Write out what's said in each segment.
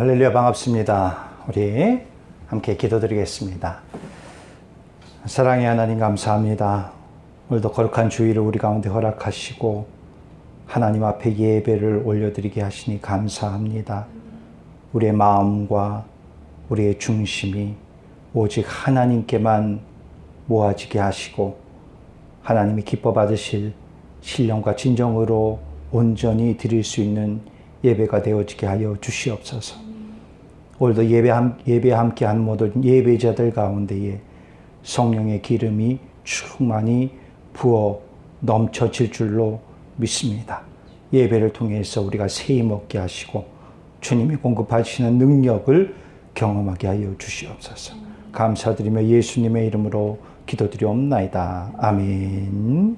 할렐루야, 반갑습니다. 우리 함께 기도드리겠습니다. 사랑의 하나님, 감사합니다. 오늘도 거룩한 주일을 우리 가운데 허락하시고 하나님 앞에 예배를 올려드리게 하시니 감사합니다. 우리의 마음과 우리의 중심이 오직 하나님께만 모아지게 하시고 하나님이 기뻐 받으실 신령과 진정으로 온전히 드릴 수 있는 예배가 되어지게 하여 주시옵소서. 오늘도 예배 함께한 모든 예배자들 가운데에 성령의 기름이 충만히 부어 넘쳐질 줄로 믿습니다. 예배를 통해서 우리가 세임 얻게 하시고 주님이 공급하시는 능력을 경험하게 하여 주시옵소서. 감사드리며 예수님의 이름으로 기도드리옵나이다. 아멘.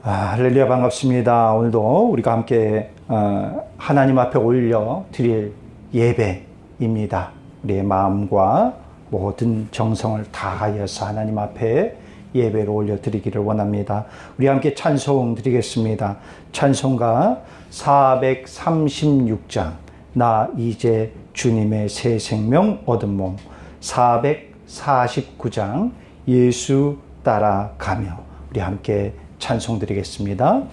할렐루야, 반갑습니다. 오늘도 우리가 함께 하나님 앞에 올려 드릴 예배입니다. 우리의 마음과 모든 정성을 다하여서 하나님 앞에 예배를 올려 드리기를 원합니다. 우리 함께 찬송 드리겠습니다. 찬송가 436장 나 이제 주님의 새 생명 얻은 몸, 449장 예수 따라가며 우리 함께 찬송 드리겠습니다.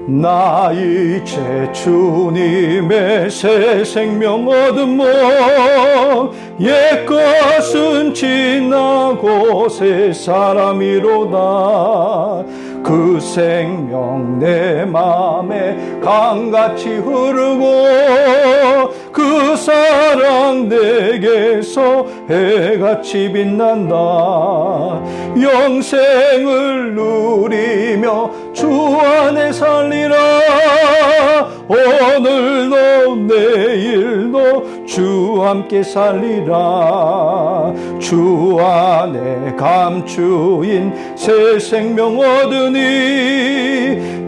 나 이제 주님의 새 생명 얻은 몸, 옛것은 지나고 새 사람이로다. 그 생명 내 맘에 강같이 흐르고 그 사랑 내게서 해같이 빛난다. 영생을 누리며 주 안에 살리라. 오늘도 내일도 주 함께 살리라. 주 안에 감추인 새 생명 얻으니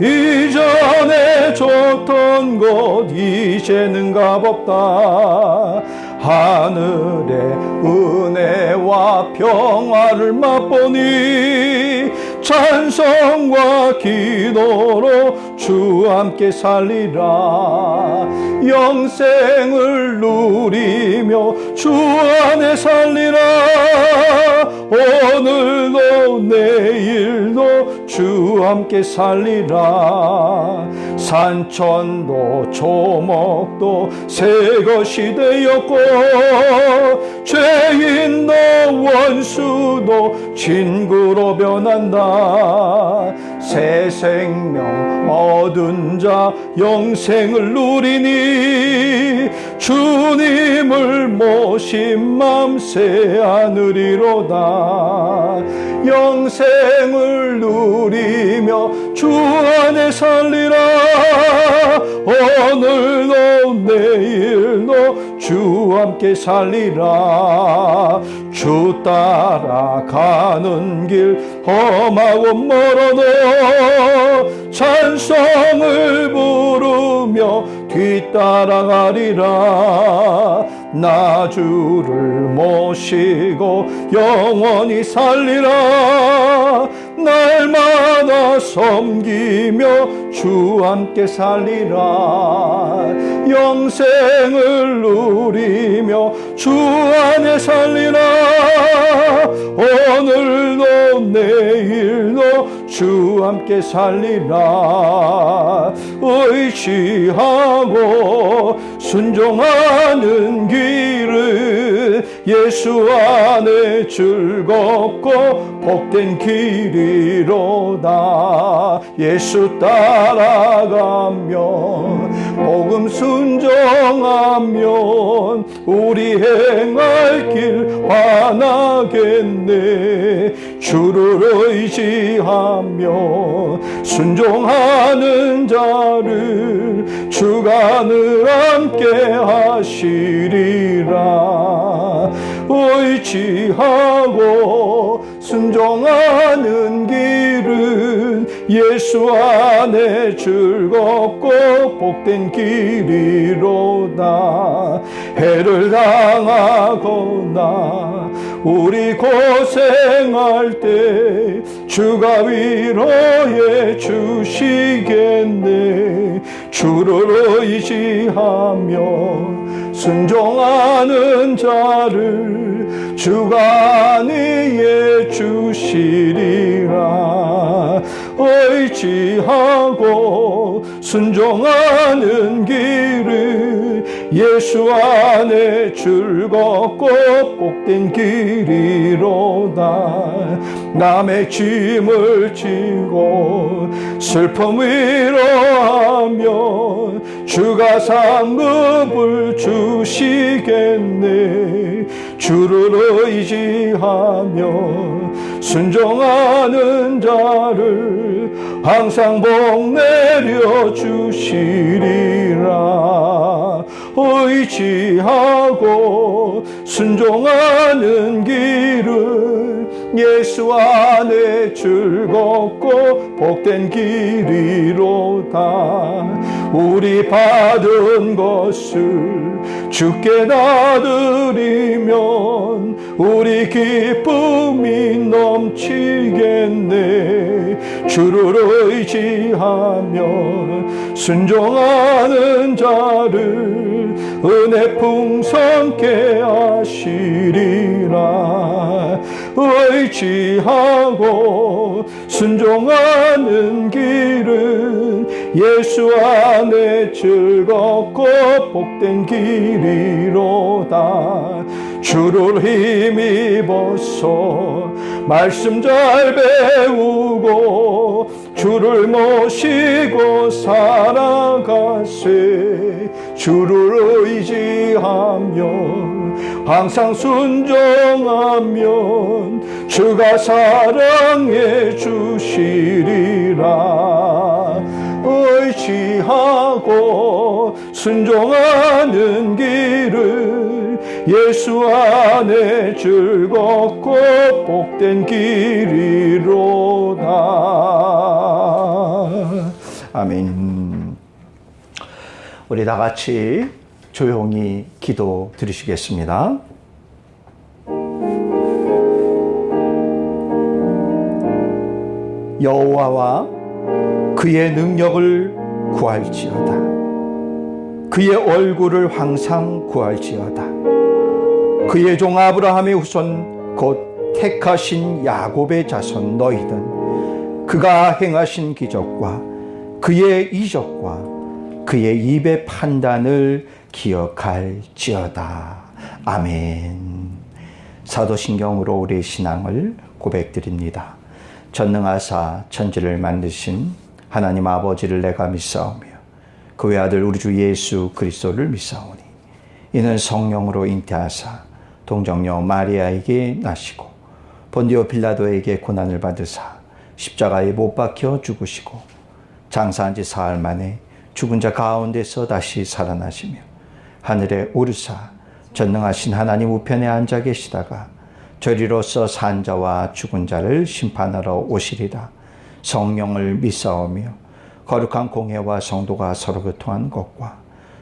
이전에 줬던 것 이제는 값없다. 하늘의 은혜와 평화를 맛보니 찬송과 기도로 주 함께 살리라. 영생을 누리며 주 안에 살리라. 오늘도 내일도 주 함께 살리라. 산천도 조목도 새 것이 되었고 죄인도 원수도 친구로 변한다. 새 생명 얻은 자 영생을 누리니 주님을 모신 맘 새 하늘이로다. 영생을 누리며 주 안에 살리라. 오늘도 내일도 주 함께 살리라. 주 따라가는 길 험하고 멀어도 찬송을 부르며 뒤따라가리라. 나 주를 모시고 영원히 살리라. 날마다 섬기며 주 함께 살리라. 영생을 누리며 주 안에 살리라. 오늘도 내일도 주 함께 살리라. 의지하고 순종하는 길은 예수 안에 즐겁고 복된 길이로다. 예수 따라가면 복음 순종하면 우리 행할 길 환하겠네. 주를 의지하며 순종하는 자를 주가 늘 함께 하시리라. 의지하고 순종하는 길은 예수 안에 즐겁고 복된 길이로다. 해를 당하거나 우리 고생할 때 주가 위로해 주시겠네. 주를 의지하며 순종하는 자를 주가 안위해 주시리라. 의지하고 순종하는 길을 예수 안에 즐겁고 복된 길이로다. 남의 짐을 지고 슬픔 위로하며 주가 상급을 주시겠네. 주를 의지하며 순종하는 자를 항상 복 내려 주시리라. 의지하고 순종하는 길은 예수 안에 즐겁고 복된 길이로다. 우리 받은 것을 주께 나드리면 우리 기쁨이 넘치겠네. 주를 의지하며 순종하는 자를 은혜 풍성케 하시리라. 의지하고 순종하는 길은 예수 안에 즐겁고 복된 길이로다. 주를 힘입어서 말씀 잘 배우고 주를 모시고 살아가세. 주를 의지하며 항상 순종하면 주가 사랑해 주시리라. 의지하고 순종하는 길을 예수 안에 즐겁고 복된 길이로다. 아멘. 우리 다 같이 조용히 기도 드리시겠습니다. 여호와와 그의 능력을 구할지어다. 그의 얼굴을 항상 구할지어다. 그의 종 아브라함의 후손 곧 택하신 야곱의 자손 너희는 그가 행하신 기적과 그의 이적과 그의 입의 판단을 기억할지어다. 아멘. 사도신경으로 우리의 신앙을 고백드립니다. 전능하사 천지를 만드신 하나님 아버지를 내가 믿사오며 그 외아들 우리 주 예수 그리스도를 믿사오니 이는 성령으로 잉태하사 동정녀 마리아에게 나시고 본디오 빌라도에게 고난을 받으사 십자가에 못 박혀 죽으시고 장사한 지 사흘 만에 죽은 자 가운데서 다시 살아나시며 하늘에 오르사 전능하신 하나님 우편에 앉아 계시다가 저리로서 산 자와 죽은 자를 심판하러 오시리라. 성령을 믿사오며 거룩한 공회와 성도가 서로 교통하는 것과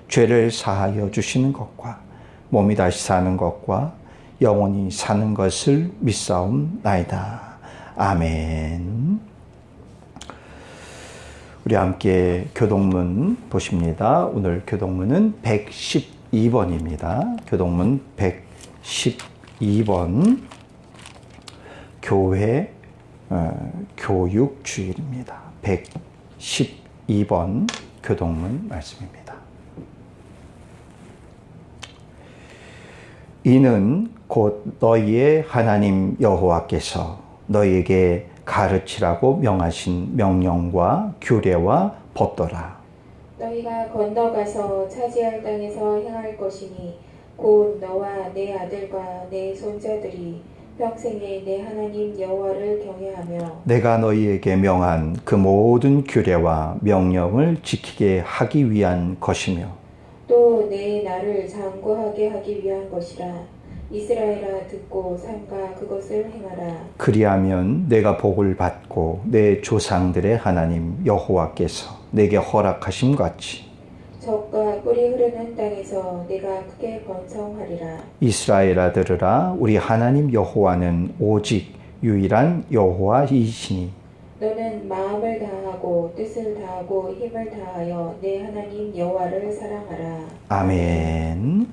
죄를 사하여 주시는 것과 몸이 다시 사는 것과 영원히 사는 것을 믿사옵나이다. 아멘. 우리 함께 교동문 보십니다. 오늘 교동문은 112번입니다. 교동문 112번 교회 교육주일입니다. 112번 교동문 말씀입니다. 이는 곧 너희의 하나님 여호와께서 너희에게 가르치라고 명하신 명령과 규례와 법도라. 너희가 건너가서 차지할 땅에서 행할 것이니 곧 너와 내 아들과 내 손자들이 평생에 내 하나님 여호와를 경외하며 내가 너희에게 명한 그 모든 규례와 명령을 지키게 하기 위한 것이며 또 내 나를 장구하게 하기 위한 것이라. 이스라엘아 듣고 삼가 그것을 행하라. 그리하면 내가 복을 받고 내 조상들의 하나님 여호와께서 내게 허락하심 같이 적과 꿀이 흐르는 땅에서 내가 크게 번성하리라. 이스라엘아 들으라. 우리 하나님 여호와는 오직 유일한 여호와이시니 너는 마음을 다하고 뜻을 다하고 힘을 다하여 내 하나님 여호와를 사랑하라. 아멘.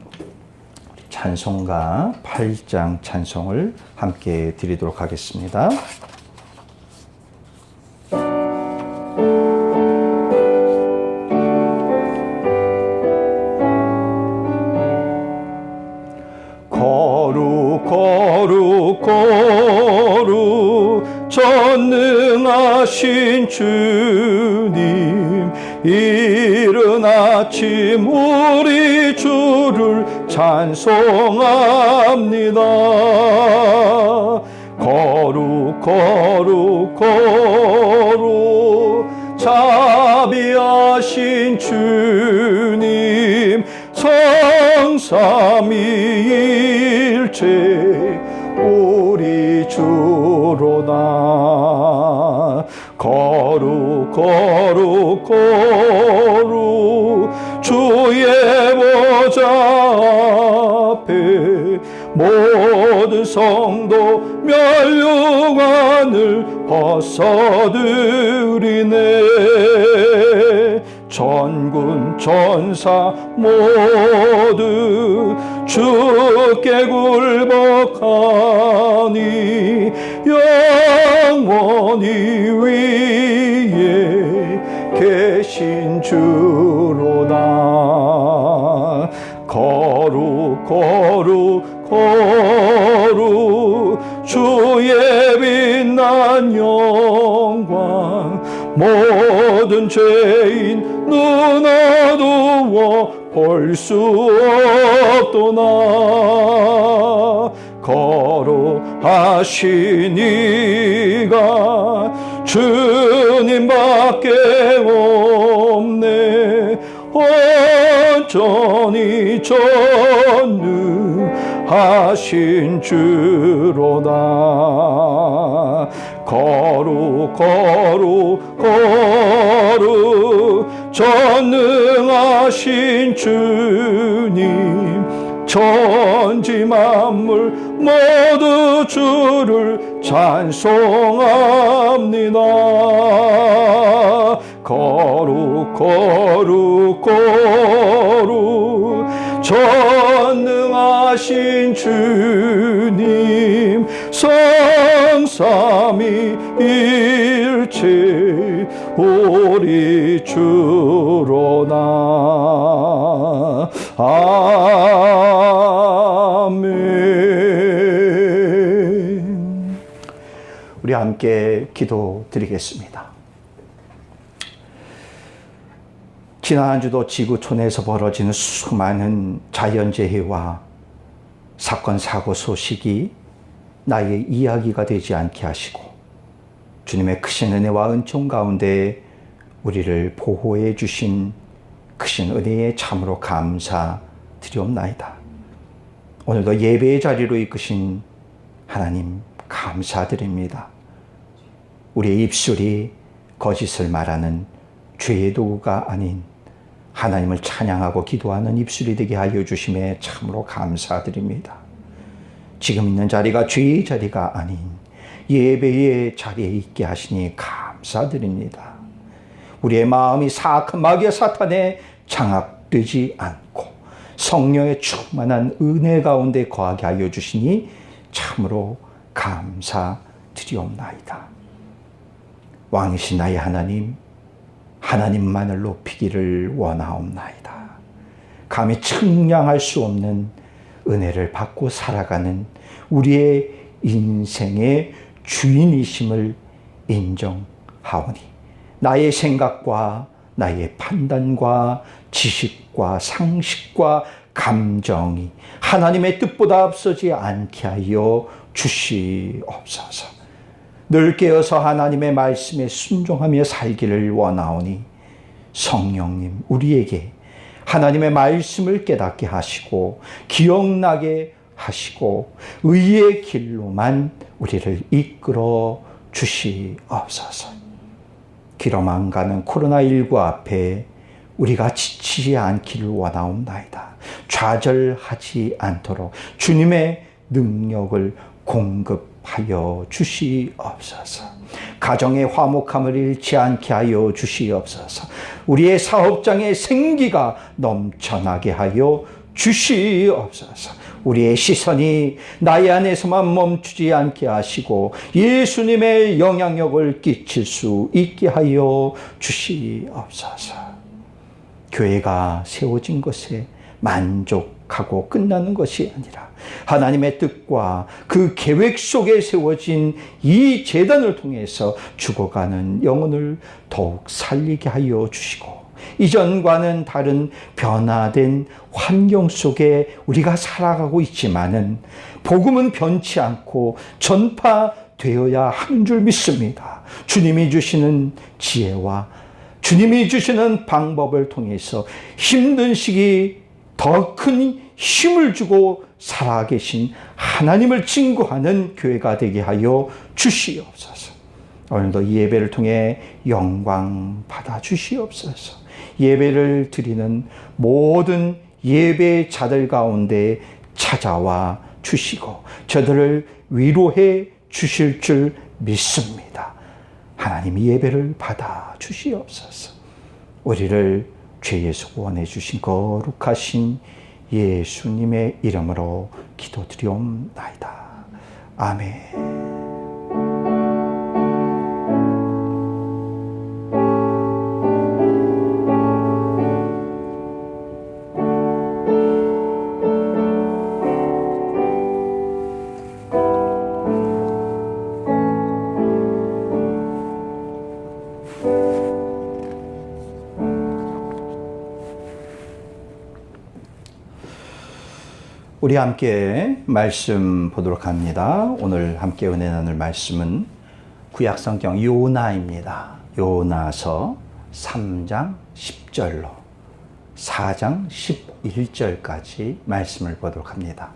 찬송가 8장 찬송을 함께 드리도록 하겠습니다. 거룩 거룩 거룩 전능하신 주님, 이른 아침 우리 주를 찬송합니다. 거룩 거룩 거룩 자비하신 주님, 성삼위일체 우리 주로다. 거룩 거룩 거룩 주의 보좌 앞에 모든 성도 멸류관을 벗어드리네. 전군 전사 모두 주께 굴복하니 영원히 위에 계신 주로다. 거룩 거룩 거룩 주의 빛난 영광, 모든 죄인 눈 어두워 볼 수 없도다. 거룩하신 이가 주님밖에 없네. 온전히 전능하신 주로다. 거룩 거룩 거룩 전능하신 주님, 천지 만물 모두 주를 찬송합니다. 거룩 거룩 거룩 전능하신 주님, 성삼위일체 우리 주로다. 아멘. 우리 함께 기도드리겠습니다. 지난 한 주도 지구촌에서 벌어지는 수많은 자연재해와 사건 사고 소식이 나의 이야기가 되지 않게 하시고 주님의 크신 은혜와 은총 가운데 우리를 보호해 주신 크신 은혜에 참으로 감사드리옵나이다. 오늘도 예배의 자리로 이끄신 하나님 감사드립니다. 우리의 입술이 거짓을 말하는 죄의 도구가 아닌 하나님을 찬양하고 기도하는 입술이 되게 하여 주심에 참으로 감사드립니다. 지금 있는 자리가 죄의 자리가 아닌 예배의 자리에 있게 하시니 감사드립니다. 우리의 마음이 사악한 마귀의 사탄에 장악되지 않고 성령의 충만한 은혜 가운데 거하게 하여 주시니 참으로 감사드리옵나이다. 왕이신 나의 하나님, 하나님만을 높이기를 원하옵나이다. 감히 측량할 수 없는 은혜를 받고 살아가는 우리의 인생의 주인이심을 인정하오니 나의 생각과 나의 판단과 지식과 상식과 감정이 하나님의 뜻보다 앞서지 않게 하여 주시옵소서. 늘 깨어서 하나님의 말씀에 순종하며 살기를 원하오니 성령님 우리에게 하나님의 말씀을 깨닫게 하시고 기억나게 하시고 의의 길로만 우리를 이끌어 주시옵소서. 길어만 가는 코로나19 앞에 우리가 지치지 않기를 원하옵나이다. 좌절하지 않도록 주님의 능력을 공급하여 주시옵소서. 가정의 화목함을 잃지 않게 하여 주시옵소서. 우리의 사업장의 생기가 넘쳐나게 하여 주시옵소서. 우리의 시선이 나의 안에서만 멈추지 않게 하시고 예수님의 영향력을 끼칠 수 있게 하여 주시옵소서. 교회가 세워진 것에 만족하고 끝나는 것이 아니라 하나님의 뜻과 그 계획 속에 세워진 이 제단을 통해서 죽어가는 영혼을 더욱 살리게 하여 주시고 이전과는 다른 변화된 환경 속에 우리가 살아가고 있지만은 복음은 변치 않고 전파되어야 하는 줄 믿습니다. 주님이 주시는 지혜와 주님이 주시는 방법을 통해서 힘든 시기 더 큰 힘을 주고 살아계신 하나님을 증거하는 교회가 되게 하여 주시옵소서. 오늘도 이 예배를 통해 영광 받아 주시옵소서. 예배를 드리는 모든 예배자들 가운데 찾아와 주시고 저들을 위로해 주실 줄 믿습니다. 하나님 예배를 받아 주시옵소서. 우리를 죄에서 구원해 주신 거룩하신 예수님의 이름으로 기도드리옵나이다. 아멘. 우리 함께 말씀 보도록 합니다. 오늘 함께 은혜 나눌 말씀은 구약성경 요나입니다. 요나서 3장 10절로 4장 11절까지 말씀을 보도록 합니다.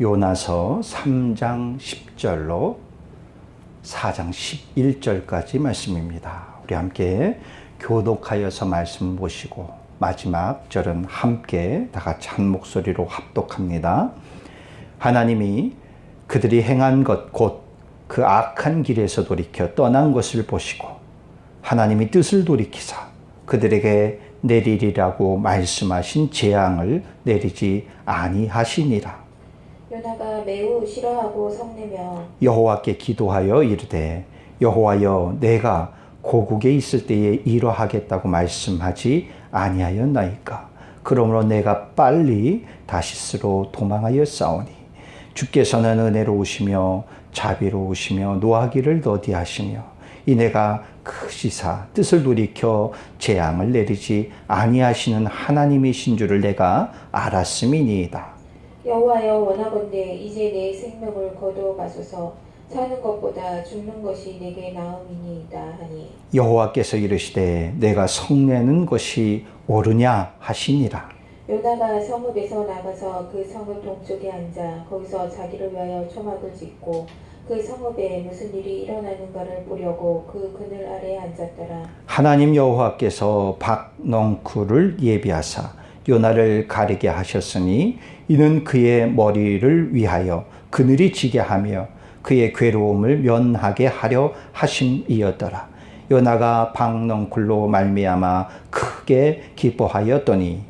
요나서 3장 10절로 4장 11절까지 말씀입니다. 우리 함께 교독하여서 말씀 보시고 마지막 절은 함께 다 같이 한 목소리로 합독합니다. 하나님이 그들이 행한 것 곧 그 악한 길에서 돌이켜 떠난 것을 보시고 하나님이 뜻을 돌이키사 그들에게 내리리라고 말씀하신 재앙을 내리지 아니하시니라. 요나가 매우 싫어하고 성내며 여호와께 기도하여 이르되 여호와여 내가 고국에 있을 때에 이러하겠다고 말씀하지 아니하였나이까. 그러므로 내가 빨리 다시스로 도망하여 싸우니 주께서는 은혜로우시며 자비로우시며 노하기를 더디하시며 이내가 크시사 뜻을 돌이켜 재앙을 내리지 아니하시는 하나님이신 줄을 내가 알았음이니이다. 여호와여 원하건대 이제 내 생명을 거두어 가소서. 사는 것보다 죽는 것이 내게 나음이니이다 하니 여호와께서 이르시되 내가 성내는 것이 옳으냐 하시니라. 요나가 성읍에서 나가서 그 성읍 동쪽에 앉아 거기서 자기를 위하여 초막을 짓고 그 성읍에 무슨 일이 일어나는가를 보려고 그 그늘 아래에 앉았더라. 하나님 여호와께서 박넝쿨을 예비하사 요나를 가리게 하셨으니 이는 그의 머리를 위하여 그늘이 지게 하며 그의 괴로움을 면하게 하려 하심이었더라. 요나가 박넝쿨로 말미암아 크게 기뻐하였더니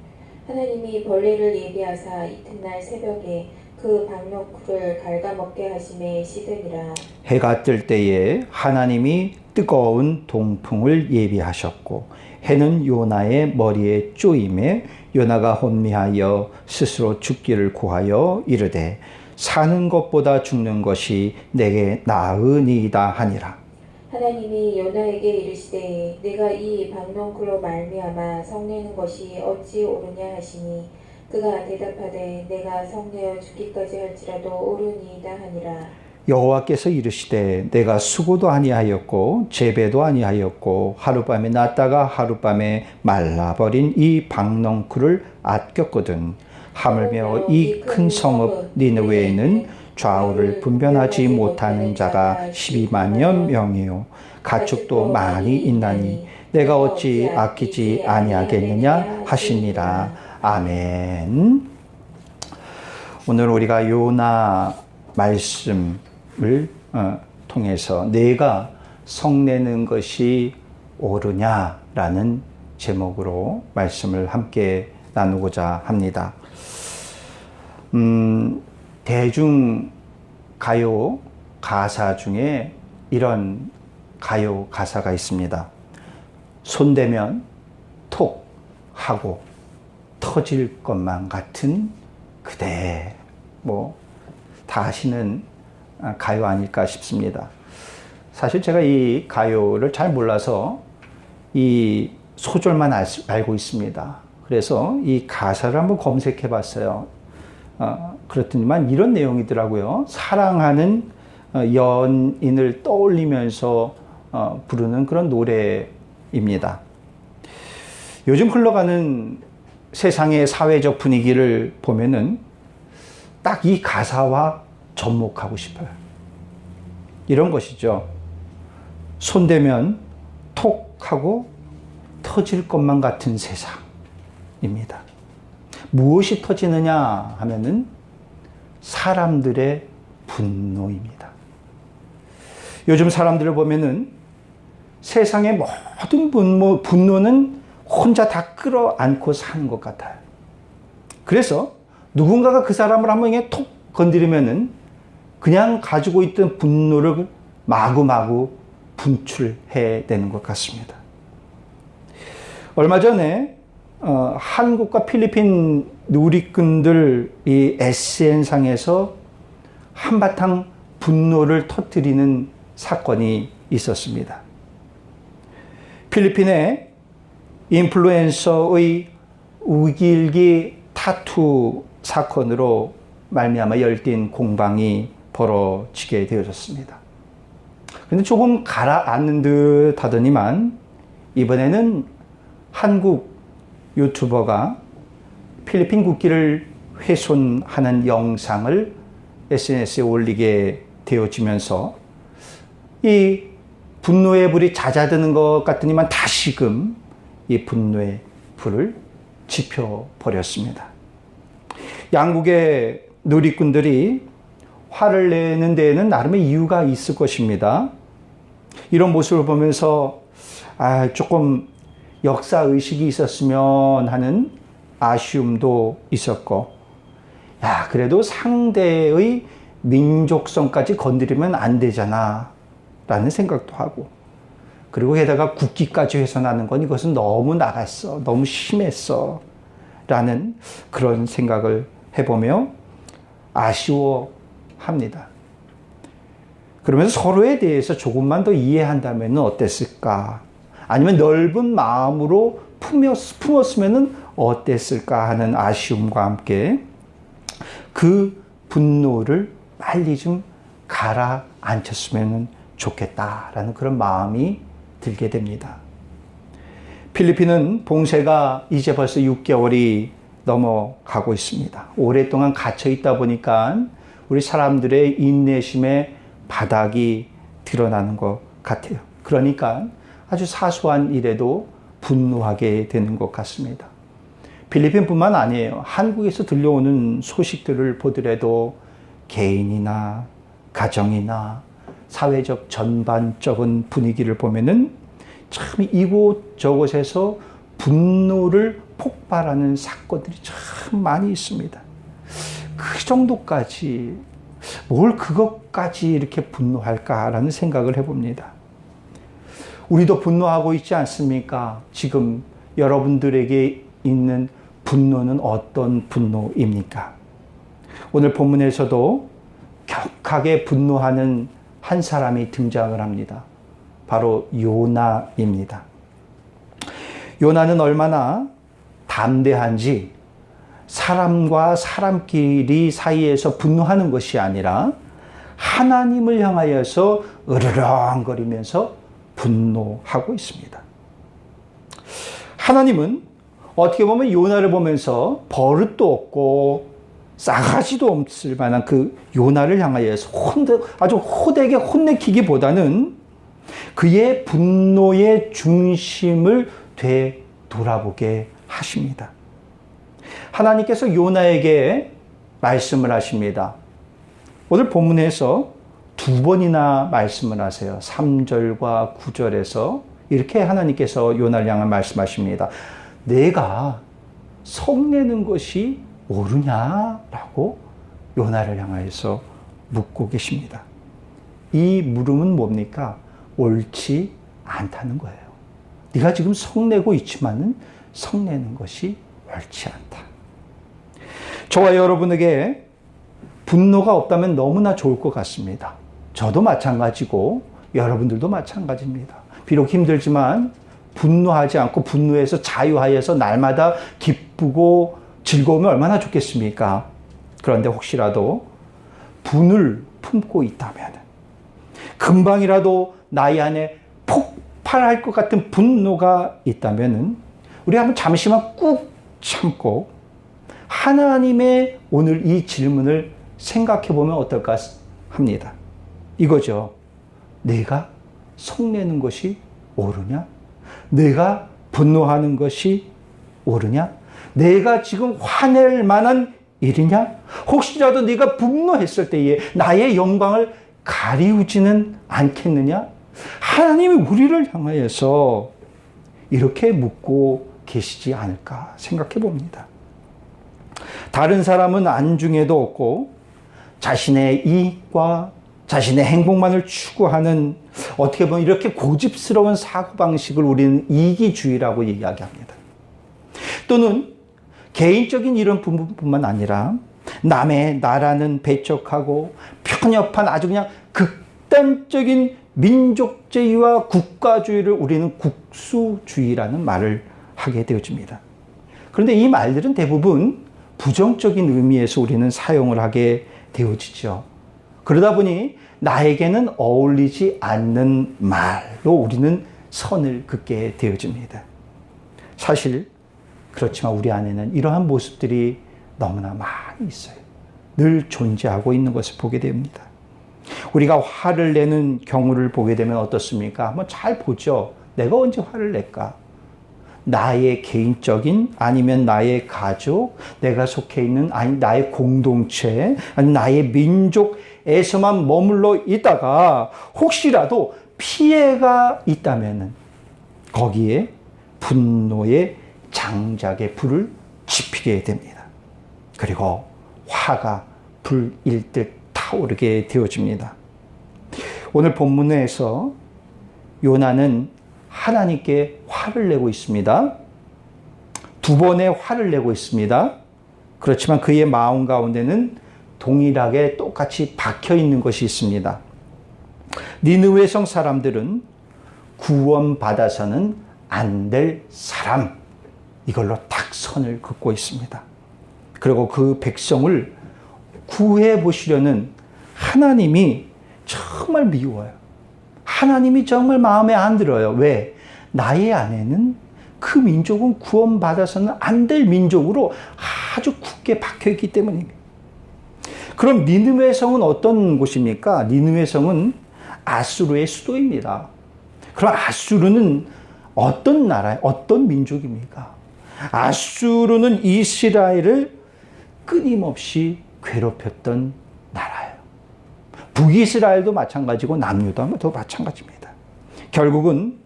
하나님이 벌레를 예비하사 이튿날 새벽에 그 박넝쿨을 갉아먹게 하심에 시드니라. 해가 뜰 때에 하나님이 뜨거운 동풍을 예비하셨고 해는 요나의 머리에 쪼임에 요나가 혼미하여 스스로 죽기를 구하여 이르되 사는 것보다 죽는 것이 내게 나으니이다 하니라. 하나님이 요나에게 이르시되 내가 이 박넝쿨로 말미암아 성내는 것이 어찌 옳으냐 하시니 그가 대답하되 내가 성내어 죽기까지 할지라도 옳으니이다 하니라. 여호와께서 이르시되 내가 수고도 아니하였고 재배도 아니하였고 하룻밤에 났다가 하룻밤에 말라버린 이 박넝쿨을 아꼈거든 하물며 이 큰 성읍 니느웨에는 좌우를 분별하지 못하는 자가 12만여 명이요 가축도 많이 있나니 내가 어찌 아끼지 아니하겠느냐 하시니라. 아멘. 오늘 우리가 요나 말씀을 통해서 내가 성내는 것이 옳으냐라는 제목으로 말씀을 함께 나누고자 합니다. 대중 가요 가사 중에 이런 가요 가사가 있습니다. 손대면 톡 하고 터질 것만 같은 그대. 다 아시는 가요 아닐까 싶습니다. 사실 제가 이 가요를 잘 몰라서 이 소절만 알고 있습니다. 그래서 이 가사를 한번 검색해 봤어요. 그렇더니만 이런 내용이더라고요. 사랑하는 연인을 떠올리면서 부르는 그런 노래입니다. 요즘 흘러가는 세상의 사회적 분위기를 보면은 딱 이 가사와 접목하고 싶어요. 이런 것이죠. 손대면 톡 하고 터질 것만 같은 세상입니다. 무엇이 터지느냐 하면은 사람들의 분노입니다. 요즘 사람들을 보면은 세상의 모든 분노는 혼자 다 끌어안고 사는 것 같아요. 그래서 누군가가 그 사람을 한번 톡 건드리면은 그냥 가지고 있던 분노를 마구마구 분출해 내는 것 같습니다. 얼마 전에 한국과 필리핀 누리꾼들 이 SN상에서 한바탕 분노를 터뜨리는 사건이 있었습니다. 필리핀의 인플루엔서의 우길기 타투 사건으로 말미암아 열띤 공방이 벌어지게 되어졌습니다. 근데 조금 가라앉는 듯 하더니만 이번에는 한국 유튜버가 필리핀 국기를 훼손하는 영상을 SNS에 올리게 되어지면서 이 분노의 불이 잦아드는 것 같더니만 다시금 이 분노의 불을 지펴버렸습니다. 양국의 누리꾼들이 화를 내는 데에는 나름의 이유가 있을 것입니다. 이런 모습을 보면서 조금 역사의식이 있었으면 하는 아쉬움도 있었고, 그래도 상대의 민족성까지 건드리면 안 되잖아 라는 생각도 하고, 그리고 게다가 국기까지 훼손하는 건 이것은 너무 나갔어, 너무 심했어 라는 그런 생각을 해보며 아쉬워합니다. 그러면서 서로에 대해서 조금만 더 이해한다면 어땠을까? 아니면 넓은 마음으로 품었으면 어땠을까 하는 아쉬움과 함께 그 분노를 빨리 좀 가라앉혔으면 좋겠다라는 그런 마음이 들게 됩니다. 필리핀은 봉쇄가 이제 벌써 6개월이 넘어가고 있습니다. 오랫동안 갇혀 있다 보니까 우리 사람들의 인내심의 바닥이 드러나는 것 같아요. 그러니까 아주 사소한 일에도 분노하게 되는 것 같습니다. 필리핀뿐만 아니에요. 한국에서 들려오는 소식들을 보더라도 개인이나 가정이나 사회적 전반적인 분위기를 보면은 참 이곳저곳에서 분노를 폭발하는 사건들이 참 많이 있습니다. 그 정도까지, 뭘 그것까지 이렇게 분노할까라는 생각을 해봅니다. 우리도 분노하고 있지 않습니까? 지금 여러분들에게 있는 분노는 어떤 분노입니까? 오늘 본문에서도 격하게 분노하는 한 사람이 등장을 합니다. 바로 요나입니다. 요나는 얼마나 담대한지 사람과 사람끼리 사이에서 분노하는 것이 아니라 하나님을 향하여서 으르렁거리면서 분노하고 있습니다. 하나님은 어떻게 보면 요나를 보면서 버릇도 없고 싸가지도 없을 만한 그 요나를 향하여서 아주 호되게 혼내키기보다는 그의 분노의 중심을 되돌아보게 하십니다. 하나님께서 요나에게 말씀을 하십니다. 오늘 본문에서 두 번이나 말씀을 하세요. 3절과 9절에서 이렇게 하나님께서 요나를 향해 말씀하십니다. 내가 성내는 것이 옳으냐라고 요나를 향하여서 묻고 계십니다. 이 물음은 뭡니까? 옳지 않다는 거예요. 네가 지금 성내고 있지만은 성내는 것이 옳지 않다. 저와 여러분에게 분노가 없다면 너무나 좋을 것 같습니다. 저도 마찬가지고 여러분들도 마찬가지입니다. 비록 힘들지만 분노하지 않고 분노에서 자유하여서 날마다 기쁘고 즐거우면 얼마나 좋겠습니까? 그런데 혹시라도 분을 품고 있다면 금방이라도 나의 안에 폭발할 것 같은 분노가 있다면 우리 한번 잠시만 꾹 참고 하나님의 오늘 이 질문을 생각해 보면 어떨까 합니다. 이거죠. 내가 성내는 것이 옳으냐? 내가 분노하는 것이 옳으냐? 내가 지금 화낼 만한 일이냐? 혹시라도 네가 분노했을 때에 나의 영광을 가리우지는 않겠느냐? 하나님이 우리를 향하여서 이렇게 묻고 계시지 않을까 생각해 봅니다. 다른 사람은 안중에도 없고 자신의 이익과 자신의 행복만을 추구하는 어떻게 보면 이렇게 고집스러운 사고방식을 우리는 이기주의라고 이야기합니다. 또는 개인적인 이런 부분뿐만 아니라 남의 나라는 배척하고 편협한 아주 그냥 극단적인 민족주의와 국가주의를 우리는 국수주의라는 말을 하게 되어집니다. 그런데 이 말들은 대부분 부정적인 의미에서 우리는 사용을 하게 되어지죠. 그러다 보니 나에게는 어울리지 않는 말로 우리는 선을 긋게 되어집니다. 사실 그렇지만 우리 안에는 이러한 모습들이 너무나 많이 있어요. 늘 존재하고 있는 것을 보게 됩니다. 우리가 화를 내는 경우를 보게 되면 어떻습니까? 한번 잘 보죠. 내가 언제 화를 낼까? 나의 개인적인 아니면 나의 가족, 내가 속해 있는 아니 나의 공동체, 아니 나의 민족에서만 머물러 있다가 혹시라도 피해가 있다면은 거기에 분노의 장작에 불을 지피게 됩니다. 그리고 화가 불일 듯 타오르게 되어집니다. 오늘 본문에서 요나는 하나님께 화를 내고 있습니다. 두 번의 화를 내고 있습니다. 그렇지만 그의 마음 가운데는 동일하게 똑같이 박혀 있는 것이 있습니다. 니느웨 성 사람들은 구원받아서는 안 될 사람, 이걸로 딱 선을 긋고 있습니다. 그리고 그 백성을 구해 보시려는 하나님이 정말 미워요. 하나님이 정말 마음에 안 들어요. 왜? 나의 안에는 그 민족은 구원받아서는 안 될 민족으로 아주 굳게 박혀있기 때문입니다. 그럼 니느웨 성은 어떤 곳입니까? 니느웨 성은 아수르의 수도입니다. 그럼 아수르는 어떤 나라예요? 어떤 민족입니까? 아수르는 이스라엘을 끊임없이 괴롭혔던 나라예요. 북이스라엘도 마찬가지고 남유다도 마찬가지입니다. 결국은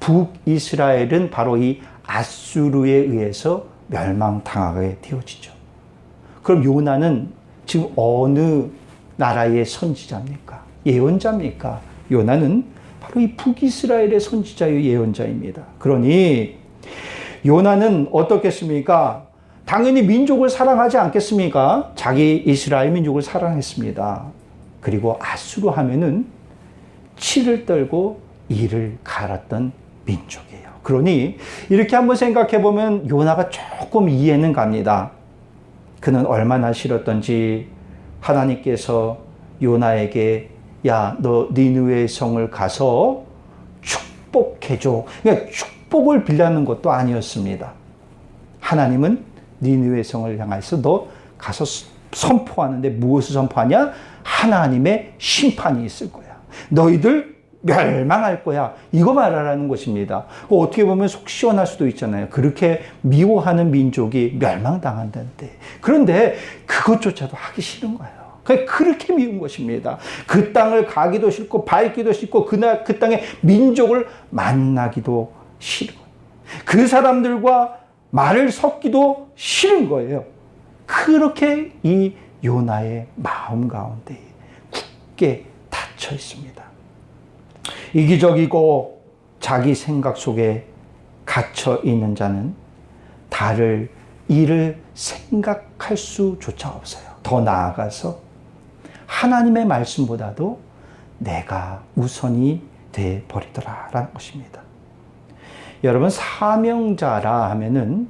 북이스라엘은 바로 이 아수르에 의해서 멸망당하게 되어지죠. 그럼 요나는 지금 어느 나라의 선지자입니까? 예언자입니까? 요나는 바로 이 북이스라엘의 선지자의 예언자입니다. 그러니 요나는 어떻겠습니까? 당연히 민족을 사랑하지 않겠습니까? 자기 이스라엘 민족을 사랑했습니다. 그리고 아수르 하면은 치를 떨고 이를 갈았던 민족이에요. 그러니 이렇게 한번 생각해 보면 요나가 조금 이해는 갑니다. 그는 얼마나 싫었던지 하나님께서 요나에게 야, 너 니느웨 성을 가서 축복해줘. 그러니까 축복을 빌라는 것도 아니었습니다. 하나님은 니느웨 성을 향해서 너 가서 선포하는데 무엇을 선포하냐? 하나님의 심판이 있을 거야. 너희들 멸망할 거야. 이거 말하라는 것입니다. 어떻게 보면 속 시원할 수도 있잖아요. 그렇게 미워하는 민족이 멸망당한다는데. 그런데 그것조차도 하기 싫은 거예요. 그렇게 미운 것입니다. 그 땅을 가기도 싫고 밟기도 싫고 그 땅의 민족을 만나기도 싫은 거예요. 그 사람들과 말을 섞기도 싫은 거예요. 그렇게 이 요나의 마음 가운데 굳게 닫혀 있습니다. 이기적이고 자기 생각 속에 갇혀 있는 자는 다를 일을 생각할 수조차 없어요. 더 나아가서 하나님의 말씀보다도 내가 우선이 돼 버리더라라는 것입니다. 여러분, 사명자라 하면은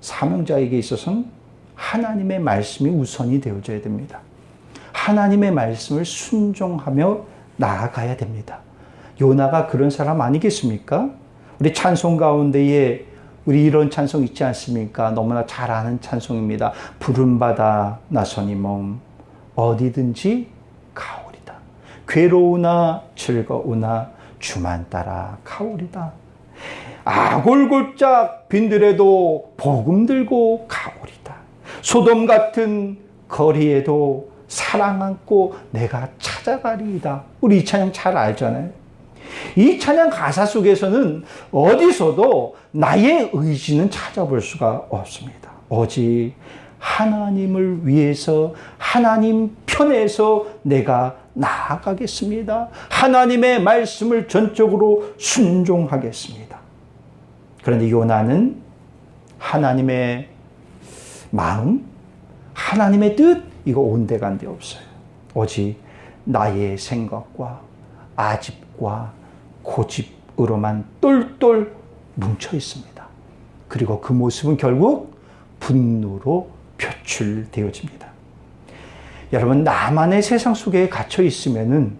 사명자에게 있어서는 하나님의 말씀이 우선이 되어져야 됩니다. 하나님의 말씀을 순종하며 나아가야 됩니다. 요나가 그런 사람 아니겠습니까? 우리 찬송 가운데에 우리 이런 찬송 있지 않습니까? 너무나 잘 아는 찬송입니다. 푸른 바다 나선이 몸 어디든지 가오리다. 괴로우나 즐거우나 주만 따라 가오리다. 아골골짝 빈들에도 복음 들고 가오리다. 소돔 같은 거리에도 사랑 안고 내가 찾아가리이다. 우리 이 찬양 잘 알잖아요. 이 찬양 가사 속에서는 어디서도 나의 의지는 찾아볼 수가 없습니다. 오직 하나님을 위해서 하나님 편에서 내가 나아가겠습니다. 하나님의 말씀을 전적으로 순종하겠습니다. 그런데 요나는 하나님의 마음, 하나님의 뜻, 이거 온데간데 없어요. 오직 나의 생각과 아집과 고집으로만 똘똘 뭉쳐 있습니다. 그리고 그 모습은 결국 분노로 표출되어집니다. 여러분, 나만의 세상 속에 갇혀 있으면은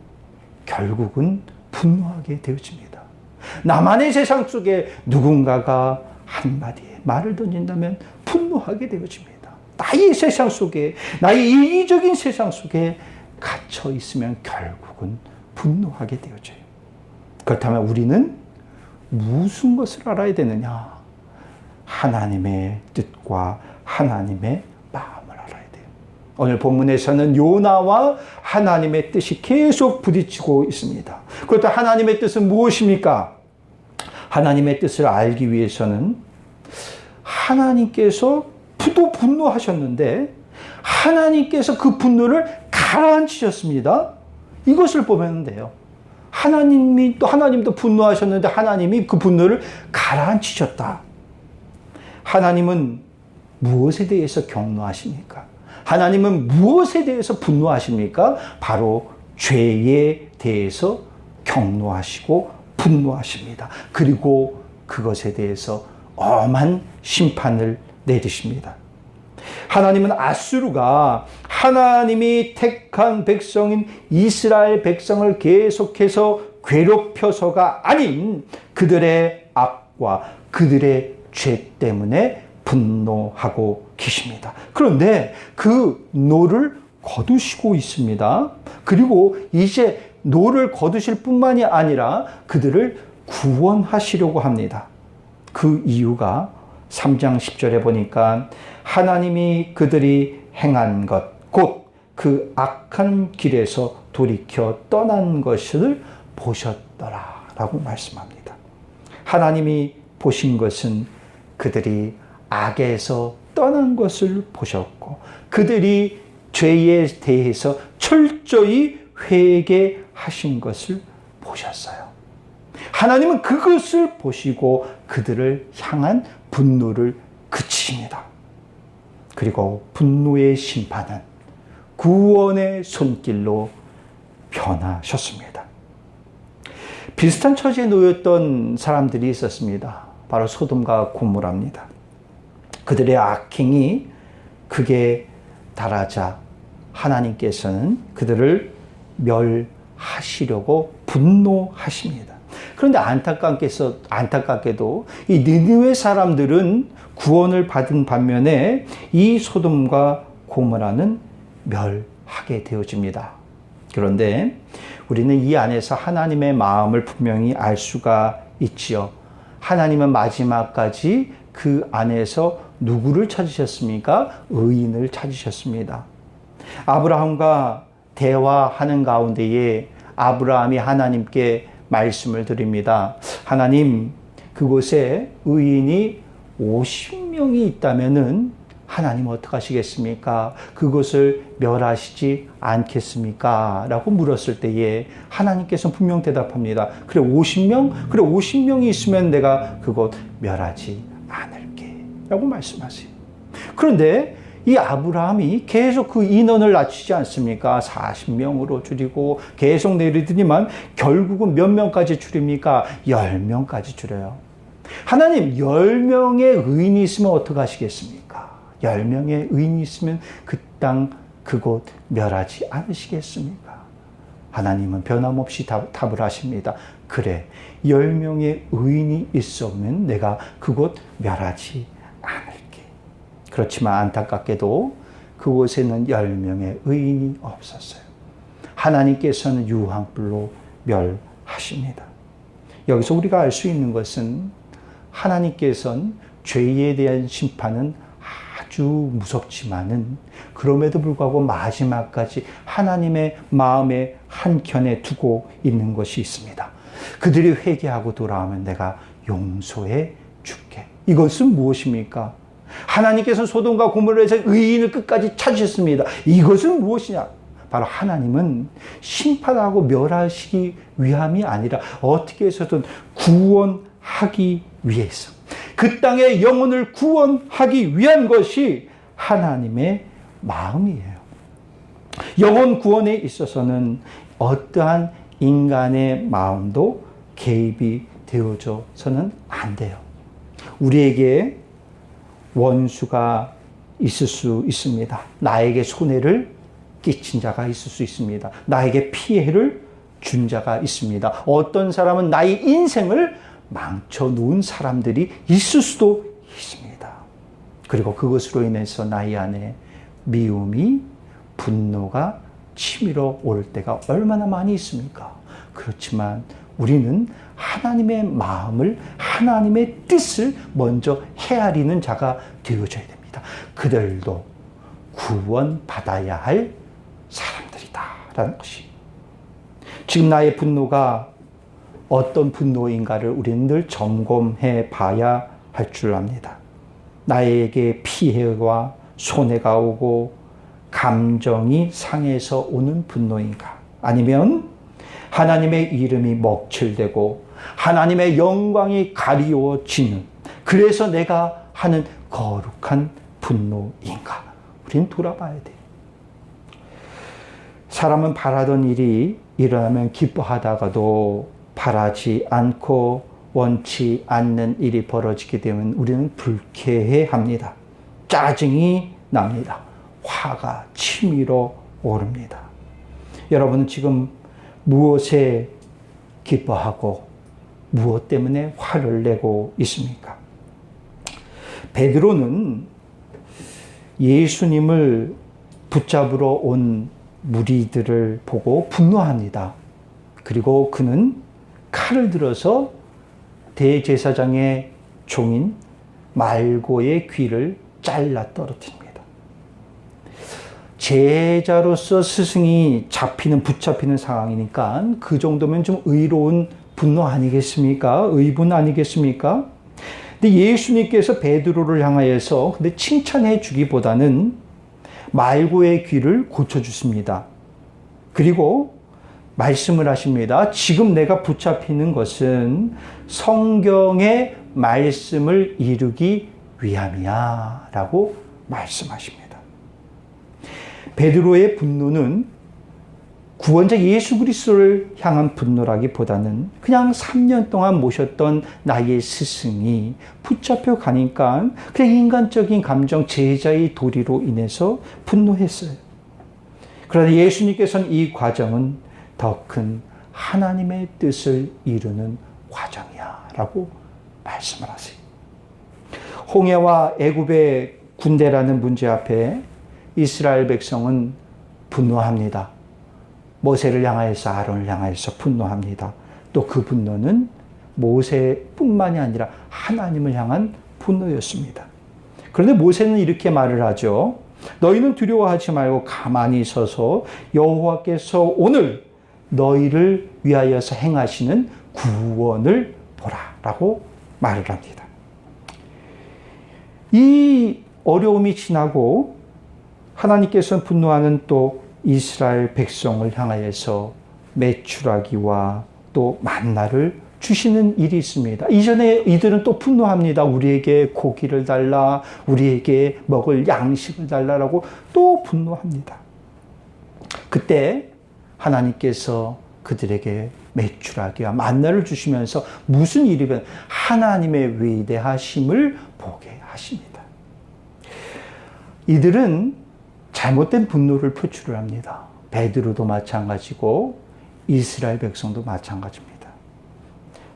결국은 분노하게 되어집니다. 나만의 세상 속에 누군가가 한마디의 말을 던진다면 분노하게 되어집니다. 나의 세상 속에, 나의 이기적인 세상 속에 갇혀 있으면 결국은 분노하게 되어져요. 그렇다면 우리는 무슨 것을 알아야 되느냐? 하나님의 뜻과 하나님의 마음을 알아야 돼요. 오늘 본문에서는 요나와 하나님의 뜻이 계속 부딪히고 있습니다. 그렇다면 하나님의 뜻은 무엇입니까? 하나님의 뜻을 알기 위해서는 하나님께서 또 분노하셨는데 하나님께서 그 분노를 가라앉히셨습니다. 이것을 보면 돼요. 하나님도 분노하셨는데 하나님이 그 분노를 가라앉히셨다. 하나님은 무엇에 대해서 경노하십니까? 하나님은 무엇에 대해서 분노하십니까? 바로 죄에 대해서 경노하시고 분노하십니다. 그리고 그것에 대해서 엄한 심판을 내리십니다. 하나님은 아수르가 하나님이 택한 백성인 이스라엘 백성을 계속해서 괴롭혀서가 아닌 그들의 악과 그들의 죄 때문에 분노하고 계십니다. 그런데 그 노를 거두시고 있습니다. 그리고 이제 노를 거두실 뿐만이 아니라 그들을 구원하시려고 합니다. 그 이유가 3장 10절에 보니까 하나님이 그들이 행한 것, 곧 그 악한 길에서 돌이켜 떠난 것을 보셨더라라고 말씀합니다. 하나님이 보신 것은 그들이 악에서 떠난 것을 보셨고 그들이 죄에 대해서 철저히 회개하신 것을 보셨어요. 하나님은 그것을 보시고 그들을 향한 분노를 그치십니다. 그리고 분노의 심판은 구원의 손길로 변하셨습니다. 비슷한 처지에 놓였던 사람들이 있었습니다. 바로 소돔과 고모라입니다. 그들의 악행이 극에 달하자 하나님께서는 그들을 멸하시려고 분노하십니다. 그런데 안타깝게도 이 니느웨 사람들은 구원을 받은 반면에 이 소돔과 고모라는 멸하게 되어집니다. 그런데 우리는 이 안에서 하나님의 마음을 분명히 알 수가 있지요. 하나님은 마지막까지 그 안에서 누구를 찾으셨습니까? 의인을 찾으셨습니다. 아브라함과 대화하는 가운데에 아브라함이 하나님께 말씀을 드립니다. 하나님, 그곳에 의인이 50명이 있다면은 하나님 어떡하시겠습니까? 그것을 멸하시지 않겠습니까? 라고 물었을 때에 하나님께서는 분명 대답합니다. 그래, 50명? 그래, 50명이 있으면 내가 그것 멸하지 않을게. 라고 말씀하세요. 그런데 이 아브라함이 계속 그 인원을 낮추지 않습니까? 40명으로 줄이고 계속 내리더니만 결국은 몇 명까지 줄입니까? 10명까지 줄여요. 하나님, 10명의 의인이 있으면 어떡하시겠습니까? 10명의 의인이 있으면 그 땅, 그곳 멸하지 않으시겠습니까? 하나님은 변함없이 답을 하십니다. 그래, 10명의 의인이 있으면 내가 그곳 멸하지 않을게. 그렇지만 안타깝게도 그곳에는 10명의 의인이 없었어요. 하나님께서는 유황불로 멸하십니다. 여기서 우리가 알 수 있는 것은 하나님께서는 죄에 대한 심판은 아주 무섭지만은 그럼에도 불구하고 마지막까지 하나님의 마음의 한켠에 두고 있는 것이 있습니다. 그들이 회개하고 돌아오면 내가 용서해 줄게. 이것은 무엇입니까? 하나님께서 소돔과 고모라에서 의인을 끝까지 찾으셨습니다. 이것은 무엇이냐? 바로 하나님은 심판하고 멸하시기 위함이 아니라 어떻게 해서든 구원하기 위해서 그 땅의 영혼을 구원하기 위한 것이 하나님의 마음이에요. 영혼 구원에 있어서는 어떠한 인간의 마음도 개입이 되어져서는 안 돼요. 우리에게 원수가 있을 수 있습니다. 나에게 손해를 끼친 자가 있을 수 있습니다. 나에게 피해를 준 자가 있습니다. 어떤 사람은 나의 인생을 망쳐놓은 사람들이 있을 수도 있습니다. 그리고 그것으로 인해서 나의 안에 미움이, 분노가 치밀어 올 때가 얼마나 많이 있습니까? 그렇지만 우리는 하나님의 마음을, 하나님의 뜻을 먼저 헤아리는 자가 되어져야 됩니다. 그들도 구원받아야 할 사람들이다라는 것이. 지금 나의 분노가 어떤 분노인가를 우리는 늘 점검해 봐야 할 줄 압니다. 나에게 피해와 손해가 오고 감정이 상해서 오는 분노인가? 아니면 하나님의 이름이 먹칠되고 하나님의 영광이 가리워지는, 그래서 내가 하는 거룩한 분노인가? 우리는 돌아봐야 돼요. 사람은 바라던 일이 일어나면 기뻐하다가도 바라지 않고 원치 않는 일이 벌어지게 되면 우리는 불쾌해합니다. 짜증이 납니다. 화가 치밀어 오릅니다. 여러분은 지금 무엇에 기뻐하고 무엇 때문에 화를 내고 있습니까? 베드로는 예수님을 붙잡으러 온 무리들을 보고 분노합니다. 그리고 그는 칼을 들어서 대제사장의 종인 말고의 귀를 잘라 떨어뜨립니다. 제자로서 스승이 붙잡히는 상황이니까 그 정도면 좀 의로운 분노 아니겠습니까? 의분 아니겠습니까? 근데 예수님께서 베드로를 향하여서 근데 칭찬해 주기보다는 말고의 귀를 고쳐주십니다. 그리고 말씀을 하십니다. 지금 내가 붙잡히는 것은 성경의 말씀을 이루기 위함이야 라고 말씀하십니다. 베드로의 분노는 구원자 예수 그리스도를 향한 분노라기보다는 그냥 3년 동안 모셨던 나의 스승이 붙잡혀 가니까 그냥 인간적인 감정, 제자의 도리로 인해서 분노했어요. 그러나 예수님께서는 이 과정은 더 큰 하나님의 뜻을 이루는 과정이야 라고 말씀을 하세요. 홍해와 애굽의 군대라는 문제 앞에 이스라엘 백성은 분노합니다. 모세를 향하여서 아론을 향하여서 분노합니다. 또 그 분노는 모세뿐만이 아니라 하나님을 향한 분노였습니다. 그런데 모세는 이렇게 말을 하죠. 너희는 두려워하지 말고 가만히 서서 여호와께서 오늘 너희를 위하여서 행하시는 구원을 보라 라고 말을 합니다. 이 어려움이 지나고 하나님께서는 분노하는 또 이스라엘 백성을 향하여서 메추라기와 또 만나를 주시는 일이 있습니다. 이전에 이들은 또 분노합니다. 우리에게 고기를 달라, 우리에게 먹을 양식을 달라라고 또 분노합니다. 그때 하나님께서 그들에게 메추라기와 만나를 주시면서 무슨 일이든 하나님의 위대하심을 보게 하십니다. 이들은 잘못된 분노를 표출을 합니다. 베드로도 마찬가지고 이스라엘 백성도 마찬가지입니다.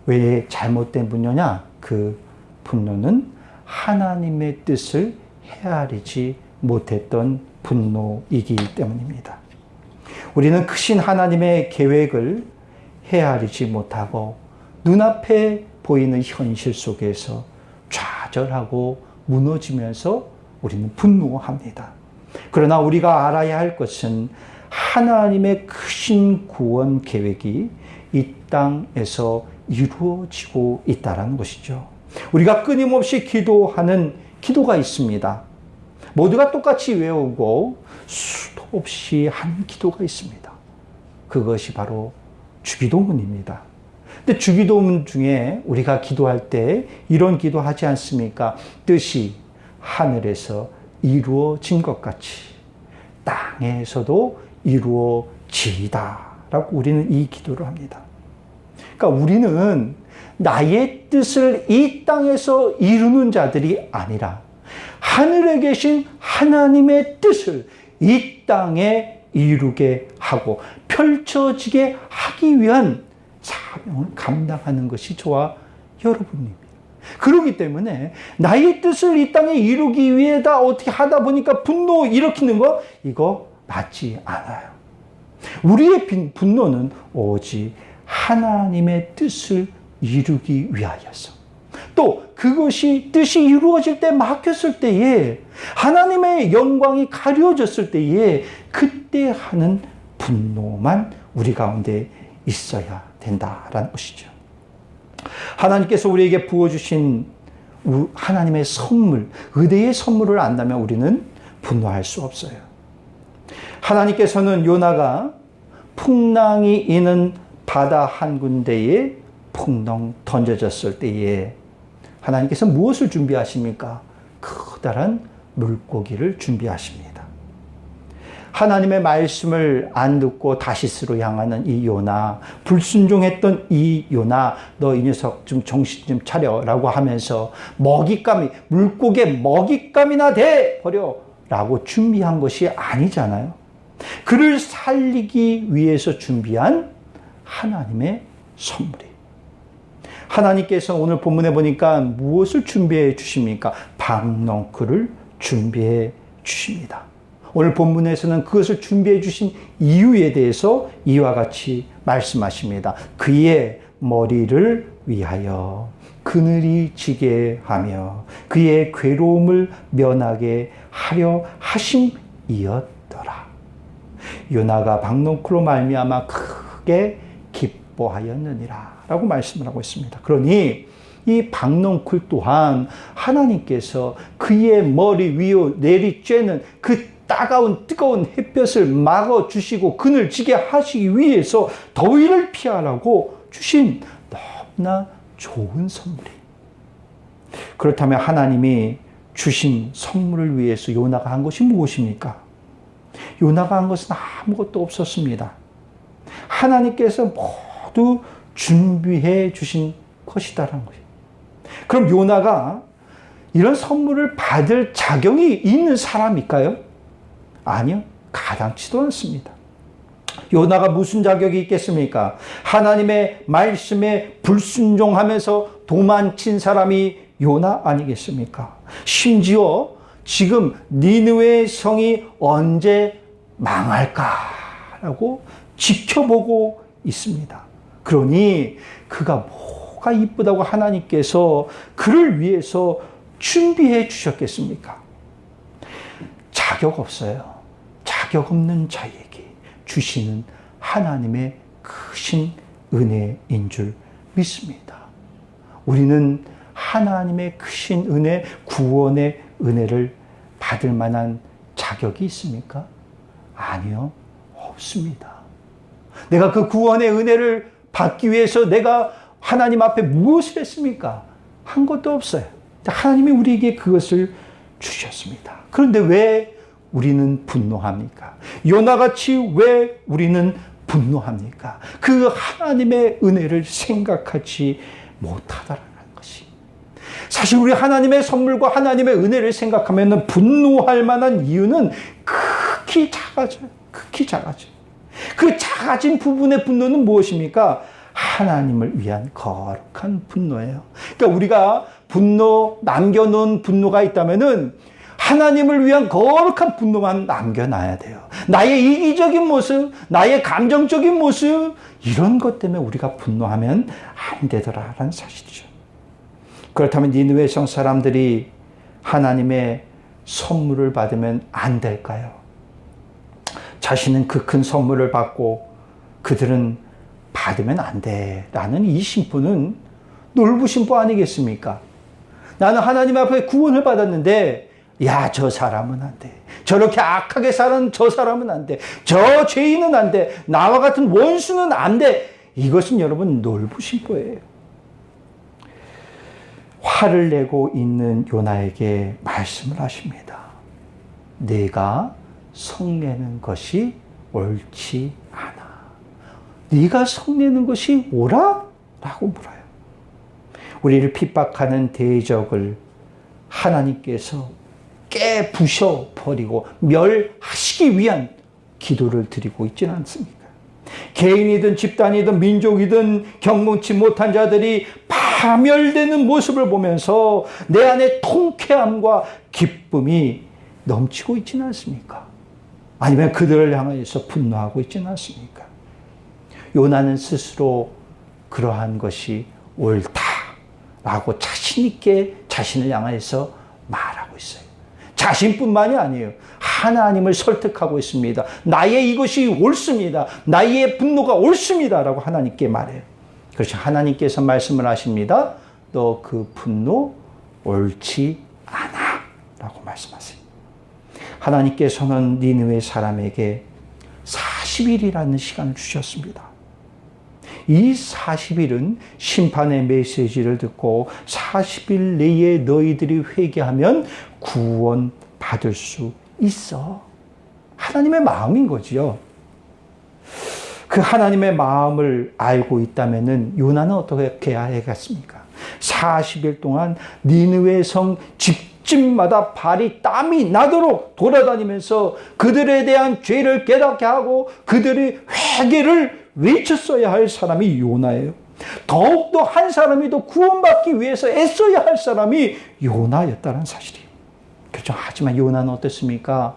왜 잘못된 분노냐? 그 분노는 하나님의 뜻을 헤아리지 못했던 분노이기 때문입니다. 우리는 크신 하나님의 계획을 헤아리지 못하고 눈앞에 보이는 현실 속에서 좌절하고 무너지면서 우리는 분노합니다. 그러나 우리가 알아야 할 것은 하나님의 크신 구원 계획이 이 땅에서 이루어지고 있다는 것이죠. 우리가 끊임없이 기도하는 기도가 있습니다. 모두가 똑같이 외우고 수도 없이 한 기도가 있습니다. 그것이 바로 주기도문입니다. 근데 주기도문 중에 우리가 기도할 때 이런 기도하지 않습니까? 뜻이 하늘에서 이루어진 것 같이 땅에서도 이루어지이다 라고 우리는 이 기도를 합니다. 그러니까 우리는 나의 뜻을 이 땅에서 이루는 자들이 아니라 하늘에 계신 하나님의 뜻을 이 땅에 이루게 하고 펼쳐지게 하기 위한 사명을 감당하는 것이 저와 여러분입니다. 그렇기 때문에 나의 뜻을 이 땅에 이루기 위해다 어떻게 하다 보니까 분노 일으키는 거 이거 맞지 않아요. 우리의 분노는 오직 하나님의 뜻을 이루기 위하여서 또 그것이 뜻이 이루어질 때 막혔을 때에 하나님의 영광이 가려졌을 때에 그때 하는 분노만 우리 가운데 있어야 된다라는 것이죠. 하나님께서 우리에게 부어주신 하나님의 선물, 의대의 선물을 안다면 우리는 분노할 수 없어요. 하나님께서는 요나가 풍랑이 있는 바다 한 군데에 풍덩 던져졌을 때에 하나님께서 무엇을 준비하십니까? 커다란 물고기를 준비하십니다. 하나님의 말씀을 안 듣고 다시스로 향하는 이 요나, 불순종했던 이 요나, 너 이 녀석 좀 정신 좀 차려라고 하면서 먹잇감이, 물고기의 먹잇감이나 돼 버려 라고 준비한 것이 아니잖아요. 그를 살리기 위해서 준비한 하나님의 선물이. 하나님께서 오늘 본문에 보니까 무엇을 준비해 주십니까? 박넝쿨을 준비해 주십니다. 오늘 본문에서는 그것을 준비해 주신 이유에 대해서 이와 같이 말씀하십니다. 그의 머리를 위하여 그늘이 지게 하며 그의 괴로움을 면하게 하려 하심이었더라. 요나가 박넝쿨로 말미암아 크게 기뻐하였느니라 라고 말씀을 하고 있습니다. 그러니 이 박넝쿨 또한 하나님께서 그의 머리 위로 내리쬐는 그 따가운 뜨거운 햇볕을 막아주시고 그늘 지게 하시기 위해서 더위를 피하라고 주신 너무나 좋은 선물이. 그렇다면 하나님이 주신 선물을 위해서 요나가 한 것이 무엇입니까? 요나가 한 것은 아무것도 없었습니다. 하나님께서 모두 준비해 주신 것이다라는 거예요. 그럼 요나가 이런 선물을 받을 자격이 있는 사람일까요? 아니요. 가당치도 않습니다. 요나가 무슨 자격이 있겠습니까? 하나님의 말씀에 불순종하면서 도망친 사람이 요나 아니겠습니까? 심지어 지금 니느웨 성이 언제 망할까라고 지켜보고 있습니다. 그러니 그가 뭐가 이쁘다고 하나님께서 그를 위해서 준비해 주셨겠습니까? 자격 없어요. 자격 없는 자에게 주시는 하나님의 크신 은혜인 줄 믿습니다. 우리는 하나님의 크신 은혜, 구원의 은혜를 받을 만한 자격이 있습니까? 아니요, 없습니다. 내가 그 구원의 은혜를 받기 위해서 내가 하나님 앞에 무엇을 했습니까? 한 것도 없어요. 하나님이 우리에게 그것을 주셨습니다. 그런데 왜 우리는 분노합니까? 요나같이 왜 우리는 분노합니까? 그 하나님의 은혜를 생각하지 못하다라는 것이. 사실 우리 하나님의 선물과 하나님의 은혜를 생각하면 분노할 만한 이유는 극히 작아져요. 극히 작아져요. 그 작아진 부분의 분노는 무엇입니까? 하나님을 위한 거룩한 분노예요. 그러니까 우리가 남겨놓은 분노가 있다면은 하나님을 위한 거룩한 분노만 남겨놔야 돼요. 나의 이기적인 모습, 나의 감정적인 모습, 이런 것 때문에 우리가 분노하면 안 되더라라는 사실이죠. 그렇다면 니느웨 성 사람들이 하나님의 선물을 받으면 안 될까요? 자신은 그 큰 선물을 받고 그들은 받으면 안 돼라는 이 심보는 놀부심보 아니겠습니까? 나는 하나님 앞에 구원을 받았는데 야, 저 사람은 안 돼. 저렇게 악하게 사는 저 사람은 안 돼. 저 죄인은 안 돼. 나와 같은 원수는 안 돼. 이것은 여러분 놀부심보예요. 화를 내고 있는 요나에게 말씀을 하십니다. 네가 성내는 것이 옳지 않아. 네가 성내는 것이 옳아? 라고 물어요. 우리를 핍박하는 대적을 하나님께서 깨부셔버리고 멸하시기 위한 기도를 드리고 있지는 않습니까? 개인이든 집단이든 민족이든 경건치 못한 자들이 파멸되는 모습을 보면서 내 안에 통쾌함과 기쁨이 넘치고 있지는 않습니까? 아니면 그들을 향해서 분노하고 있지는 않습니까? 요나는 스스로 그러한 것이 옳다라고 자신 있게 자신을 향해서 말하고 있어요. 자신뿐만이 아니에요. 하나님을 설득하고 있습니다. 나의 이것이 옳습니다. 나의 분노가 옳습니다. 라고 하나님께 말해요. 그렇죠. 하나님께서 말씀을 하십니다. 너 그 분노 옳지 않아. 라고 말씀하세요. 하나님께서는 니느웨 사람에게 40일이라는 시간을 주셨습니다. 이 40일은 심판의 메시지를 듣고 40일 내에 너희들이 회개하면 구원 받을 수 있어. 하나님의 마음인 거지요. 그 하나님의 마음을 알고 있다면은 요나는 어떻게 해야 하겠습니까? 40일 동안 니느웨 성 집집마다 발이 땀이 나도록 돌아다니면서 그들에 대한 죄를 깨닫게 하고 그들의 회개를 외쳤어야 할 사람이 요나예요. 더욱더 한 사람이 더 구원받기 위해서 애써야 할 사람이 요나였다는 사실이에요. 그렇죠. 하지만 요나는 어땠습니까?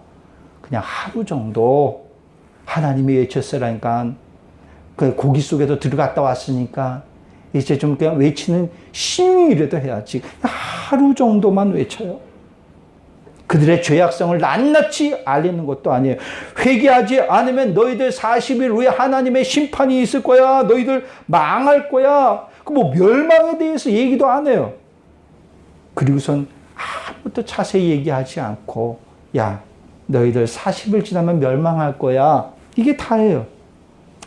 그냥 하루 정도 하나님이 외쳤으라니까 그 고기 속에도 들어갔다 왔으니까 이제 좀 그냥 외치는 신용이라도 해야지. 하루 정도만 외쳐요. 그들의 죄악성을 낱낱이 알리는 것도 아니에요. 회개하지 않으면 너희들 40일 후에 하나님의 심판이 있을 거야. 너희들 망할 거야. 뭐 멸망에 대해서 얘기도 안 해요. 그리고선 아무것도 자세히 얘기하지 않고 야, 너희들 40일 지나면 멸망할 거야. 이게 다예요.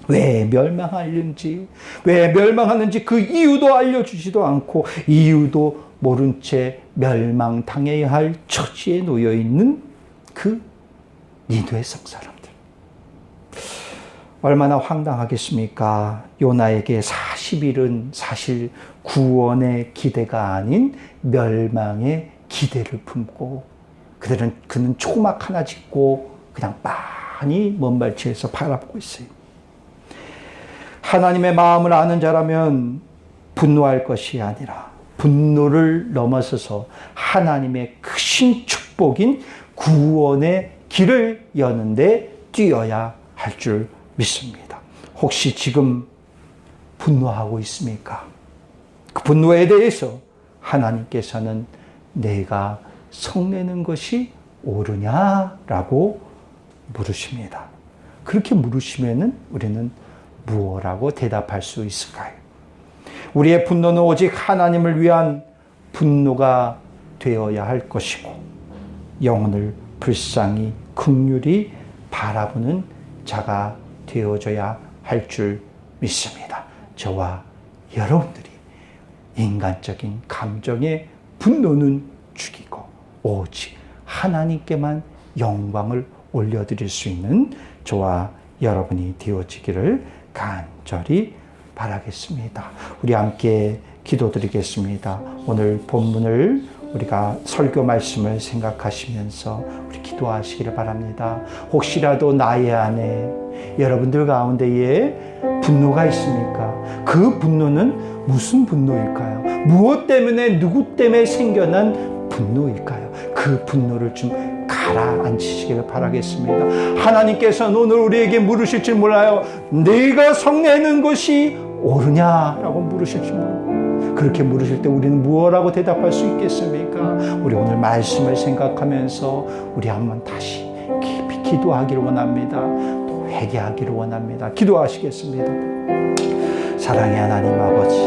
왜 멸망하는지, 왜 멸망하는지 그 이유도 알려주지도 않고 이유도 모른 채 멸망당해야 할 처지에 놓여 있는 그 니느웨 성 사람들. 얼마나 황당하겠습니까? 요나에게 40일은 사실 구원의 기대가 아닌 멸망의 기대를 품고 그는 초막 하나 짓고 그냥 빤히 먼발치에서 바라보고 있어요. 하나님의 마음을 아는 자라면 분노할 것이 아니라 분노를 넘어서서 하나님의 크신 축복인 구원의 길을 여는데 뛰어야 할 줄 믿습니다. 혹시 지금 분노하고 있습니까? 그 분노에 대해서 하나님께서는 내가 성내는 것이 옳으냐라고 물으십니다. 그렇게 물으시면은 우리는 무엇라고 대답할 수 있을까요? 우리의 분노는 오직 하나님을 위한 분노가 되어야 할 것이고 영혼을 불쌍히 긍휼히 바라보는 자가 되어져야 할 줄 믿습니다. 저와 여러분들이 인간적인 감정의 분노는 죽이고 오직 하나님께만 영광을 올려드릴 수 있는 저와 여러분이 되어지기를 간절히 바라겠습니다. 우리 함께 기도드리겠습니다. 오늘 본문을 우리가 설교 말씀을 생각하시면서 우리 기도하시기를 바랍니다. 혹시라도 나의 안에 여러분들 가운데에 분노가 있습니까? 그 분노는 무슨 분노일까요? 무엇 때문에 누구 때문에 생겨난 분노일까요? 그 분노를 좀 가라앉히시기를 바라겠습니다. 하나님께서는 오늘 우리에게 물으실 줄 몰라요. 네가 성내는 것이 옳으냐라고 물으실 줄 몰라요. 그렇게 물으실 때 우리는 무엇라고 대답할 수 있겠습니까? 우리 오늘 말씀을 생각하면서 우리 한번 다시 깊이 기도하기를 원합니다. 또 회개하기를 원합니다. 기도하시겠습니다. 사랑의 하나님 아버지,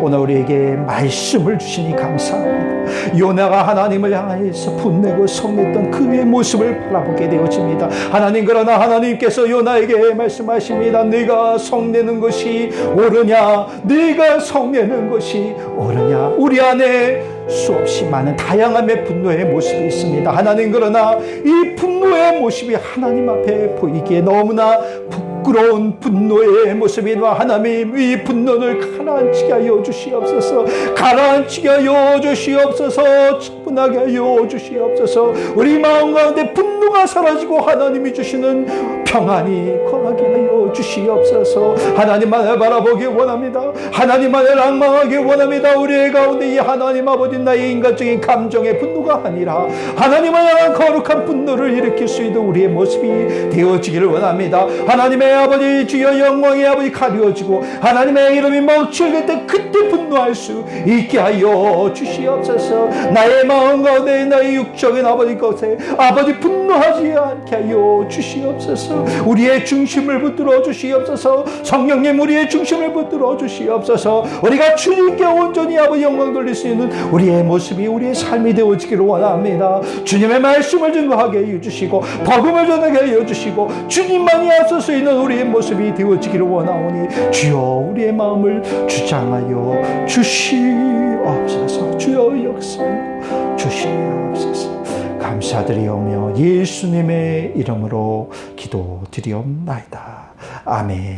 오늘 우리에게 말씀을 주시니 감사합니다. 요나가 하나님을 향해서 분내고 성냈던 그의 모습을 바라보게 되어집니다. 하나님, 그러나 하나님께서 요나에게 말씀하십니다. 네가 성내는 것이 옳으냐? 네가 성내는 것이 옳으냐? 우리 안에 수없이 많은 다양함의 분노의 모습이 있습니다. 하나님, 그러나 이 분노의 모습이 하나님 앞에 보이기에 너무나 부끄러운 분노의 모습이나 하나님, 이 분노를 가라앉히게 하여 주시옵소서. 가라앉히게 하여 주시옵소서. 차분하게 하여 주시옵소서. 우리 마음 가운데 분노가 사라지고 하나님이 주시는 평안이 거하게 하여 주시옵소서. 하나님만을 바라보기 원합니다. 하나님만을 앙망하기 원합니다. 우리의 가운데 이 하나님 아버지, 나의 인간적인 감정의 분노가 아니라 하나님만을 거룩한 분노를 일으킬 수 있는 우리의 모습이 되어지기를 원합니다. 하나님의 아버지, 주여 영광의 아버지 가려지고 하나님의 이름이 멈추게 때 그때 분노할 수 있게 하여 주시옵소서. 나의 마음 가운데, 나의 육적인 아버지 것에 아버지 분노하지 않게 하여 주시옵소서. 우리의 중심을 붙들어 주시옵소서. 성령님, 우리의 중심을 붙들어 주시옵소서. 우리가 주님께 온전히 아버지 영광 돌릴 수 있는 우리의 모습이, 우리의 삶이 되어지기를 원합니다. 주님의 말씀을 증거하게 해주시고 복음을 전하게 해주시고 주님만이 앞설 수 있는 우리의 모습이 되어지기를 원하오니 주여 우리의 마음을 주장하여 주시옵소서. 주여 역사하여 주시옵소서. 감사드리오며 예수님의 이름으로 기도드리옵나이다. 아멘.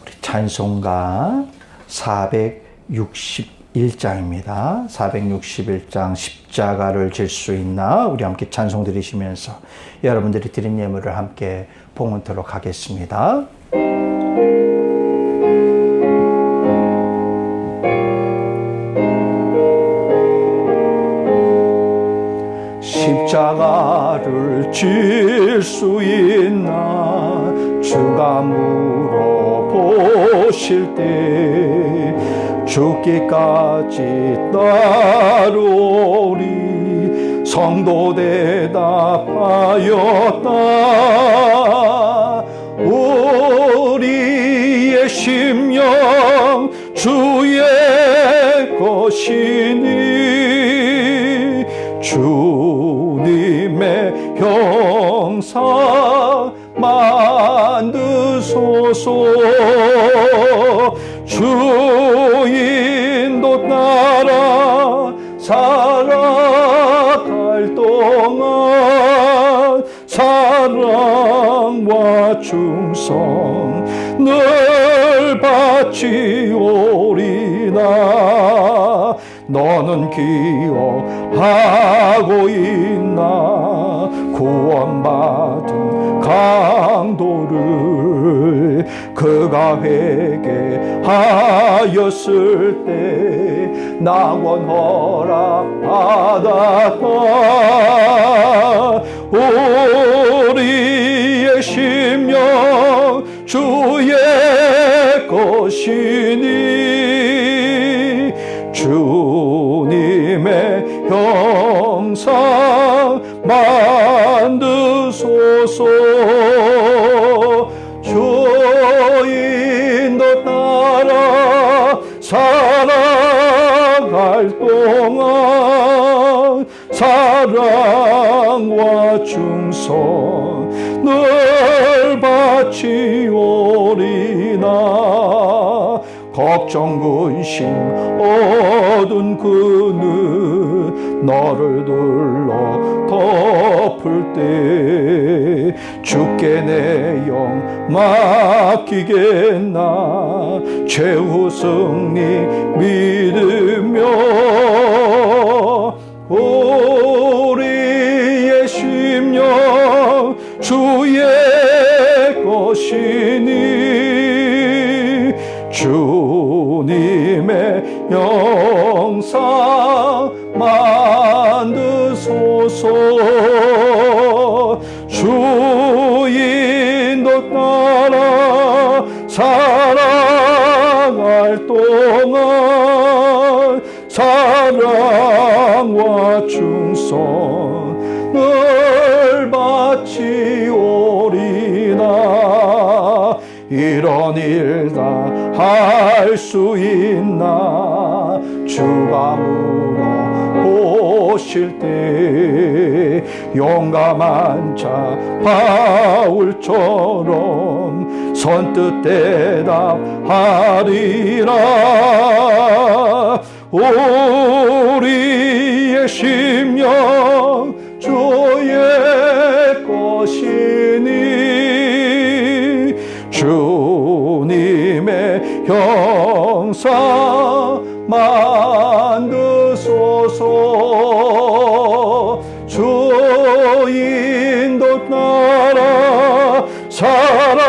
우리 찬송가 461장입니다. 461장 십자가를 질 수 있나? 우리 함께 찬송 드리시면서 여러분들이 드린 예물을 함께 봉헌토록 하겠습니다. 십자가를 질 수 있나? 주가 물어보실 때 죽기까지 따르오리. 성도 대답하였다. 우리의 심령 주의 것이니 주님의 형상 만드소서. 주인도 따라 살아갈 동안 사랑과 충성 늘 바치오리나. 너는 기억하고 있나? 구원받은 강도를 그가 회개하였을 때 낙원 허락 받았다. 우리의 심령 주의 것이니 주님의 형상 만드소서. 주인도 따라 살아갈 동안 사랑과 충성 늘 바치오리나. 걱정 근심 어두운 그늘 너를 둘러 덮을 때 주께 내 영 맡기겠나. 최후 승리 믿으며 우리의 심령 주의 것이니 주님의 영상 만드소서. 주인도 따라 살아갈 동안 사랑과 충성 늘 바치오리나. 이런 일 다 할 수 있나. 주가 물어보실 때 용감한 자 바울처럼 선뜻 대답하리라. 우리의 심령 주의 것이니 주님의 형상 만드소서. 주인도 따라 살아갈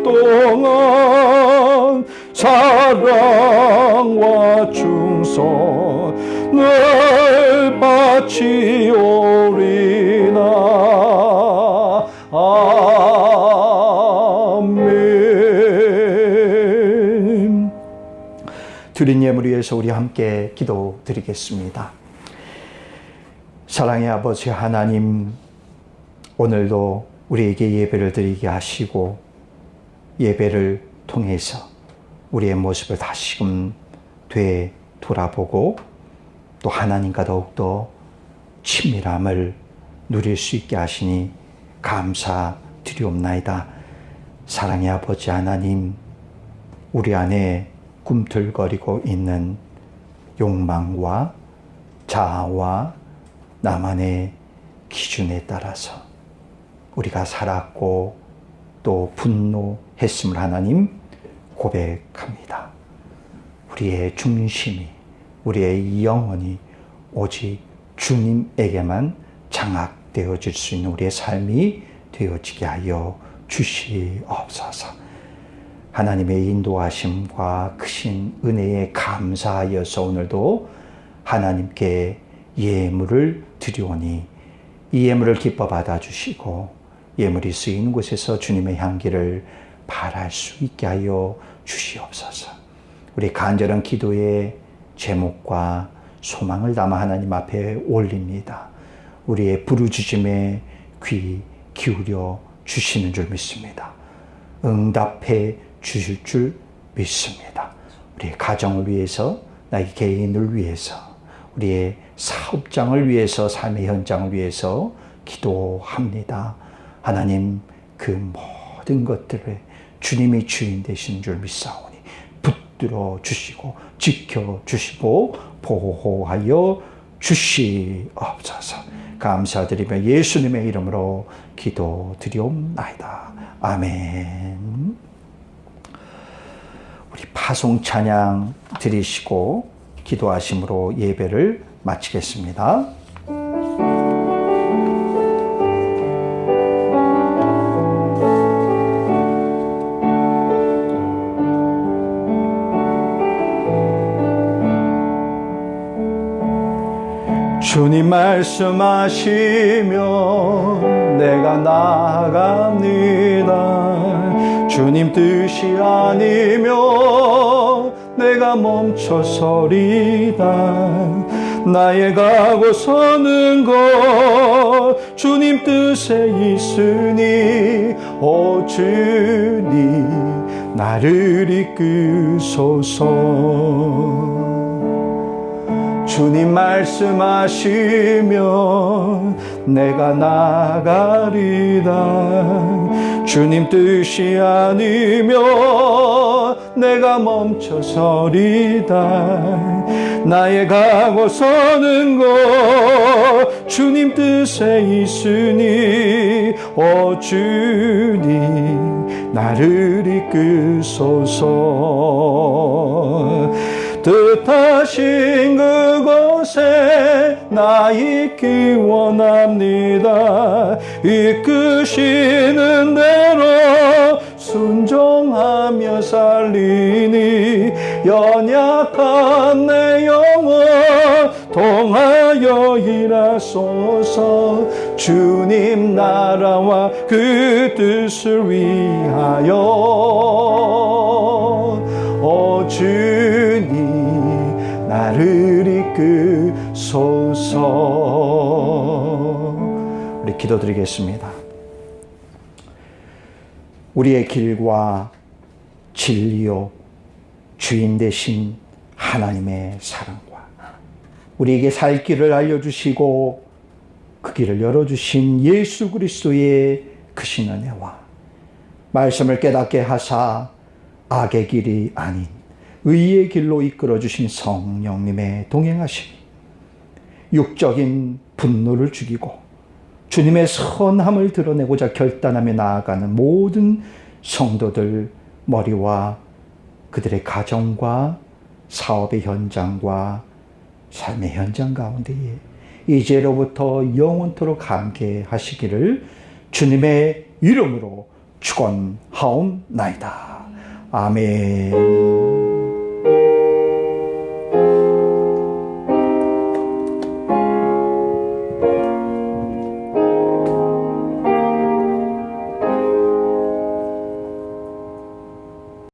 동안 사랑과 충성 늘 바치오리나. 아멘. 드린 예물 위해서 우리 함께 기도드리겠습니다. 사랑의 아버지 하나님, 오늘도 우리에게 예배를 드리게 하시고 예배를 통해서 우리의 모습을 다시금 되돌아보고 또 하나님과 더욱더 친밀함을 누릴 수 있게 하시니 감사드리옵나이다. 사랑의 아버지 하나님, 우리 안에 꿈틀거리고 있는 욕망과 자아와 나만의 기준에 따라서 우리가 살았고 또 분노했음을 하나님 고백합니다. 우리의 중심이, 우리의 영혼이 오직 주님에게만 장악되어질 수 있는 우리의 삶이 되어지게 하여 주시옵소서. 하나님의 인도하심과 크신 은혜에 감사하여서 오늘도 하나님께 예물을 드리오니 이 예물을 기뻐 받아주시고 예물이 쓰이는 곳에서 주님의 향기를 발할 수 있게 하여 주시옵소서. 우리 간절한 기도의 제목과 소망을 담아 하나님 앞에 올립니다. 우리의 부르짖음에 귀 기울여 주시는 줄 믿습니다. 응답해 주실 줄 믿습니다. 우리의 가정을 위해서, 나의 개인을 위해서, 우리의 사업장을 위해서, 삶의 현장을 위해서 기도합니다. 하나님, 그 모든 것들을 주님이 주인 되신 줄 믿사오니 붙들어 주시고 지켜 주시고 보호하여 주시옵소서. 감사드리며 예수님의 이름으로 기도드리옵나이다. 아멘. 우리 파송 찬양 드리시고 기도하심으로 예배를 마치겠습니다. 주님 말씀하시면 내가 나아갑니다. 주님 뜻이 아니면 내가 멈춰서리다. 나의 가고 서는 것 주님 뜻에 있으니 오 주님 나를 이끄소서. 주님 말씀하시면 내가 나가리다. 주님 뜻이 아니면 내가 멈춰서리다. 나의 가고 서는 것 주님 뜻에 있으니 오 주님 나를 이끄소서. 뜻하신 그곳에 나 있기 원합니다. 이끄시는 대로 순종하며 살리니 연약한 내 영혼 통하여 일하소서. 주님 나라와 그 뜻을 위하여 오 주님 나를 이끄소서. 우리 기도드리겠습니다. 우리의 길과 진리요 주인 되신 하나님의 사랑과 우리에게 살 길을 알려주시고 그 길을 열어주신 예수 그리스도의 크신 은혜와 말씀을 깨닫게 하사 악의 길이 아닌 의의 길로 이끌어주신 성령님의 동행하심이 육적인 분노를 죽이고 주님의 선함을 드러내고자 결단하며 나아가는 모든 성도들 머리와 그들의 가정과 사업의 현장과 삶의 현장 가운데에 이제로부터 영원토록 함께 하시기를 주님의 이름으로 축원하옵나이다. 아멘.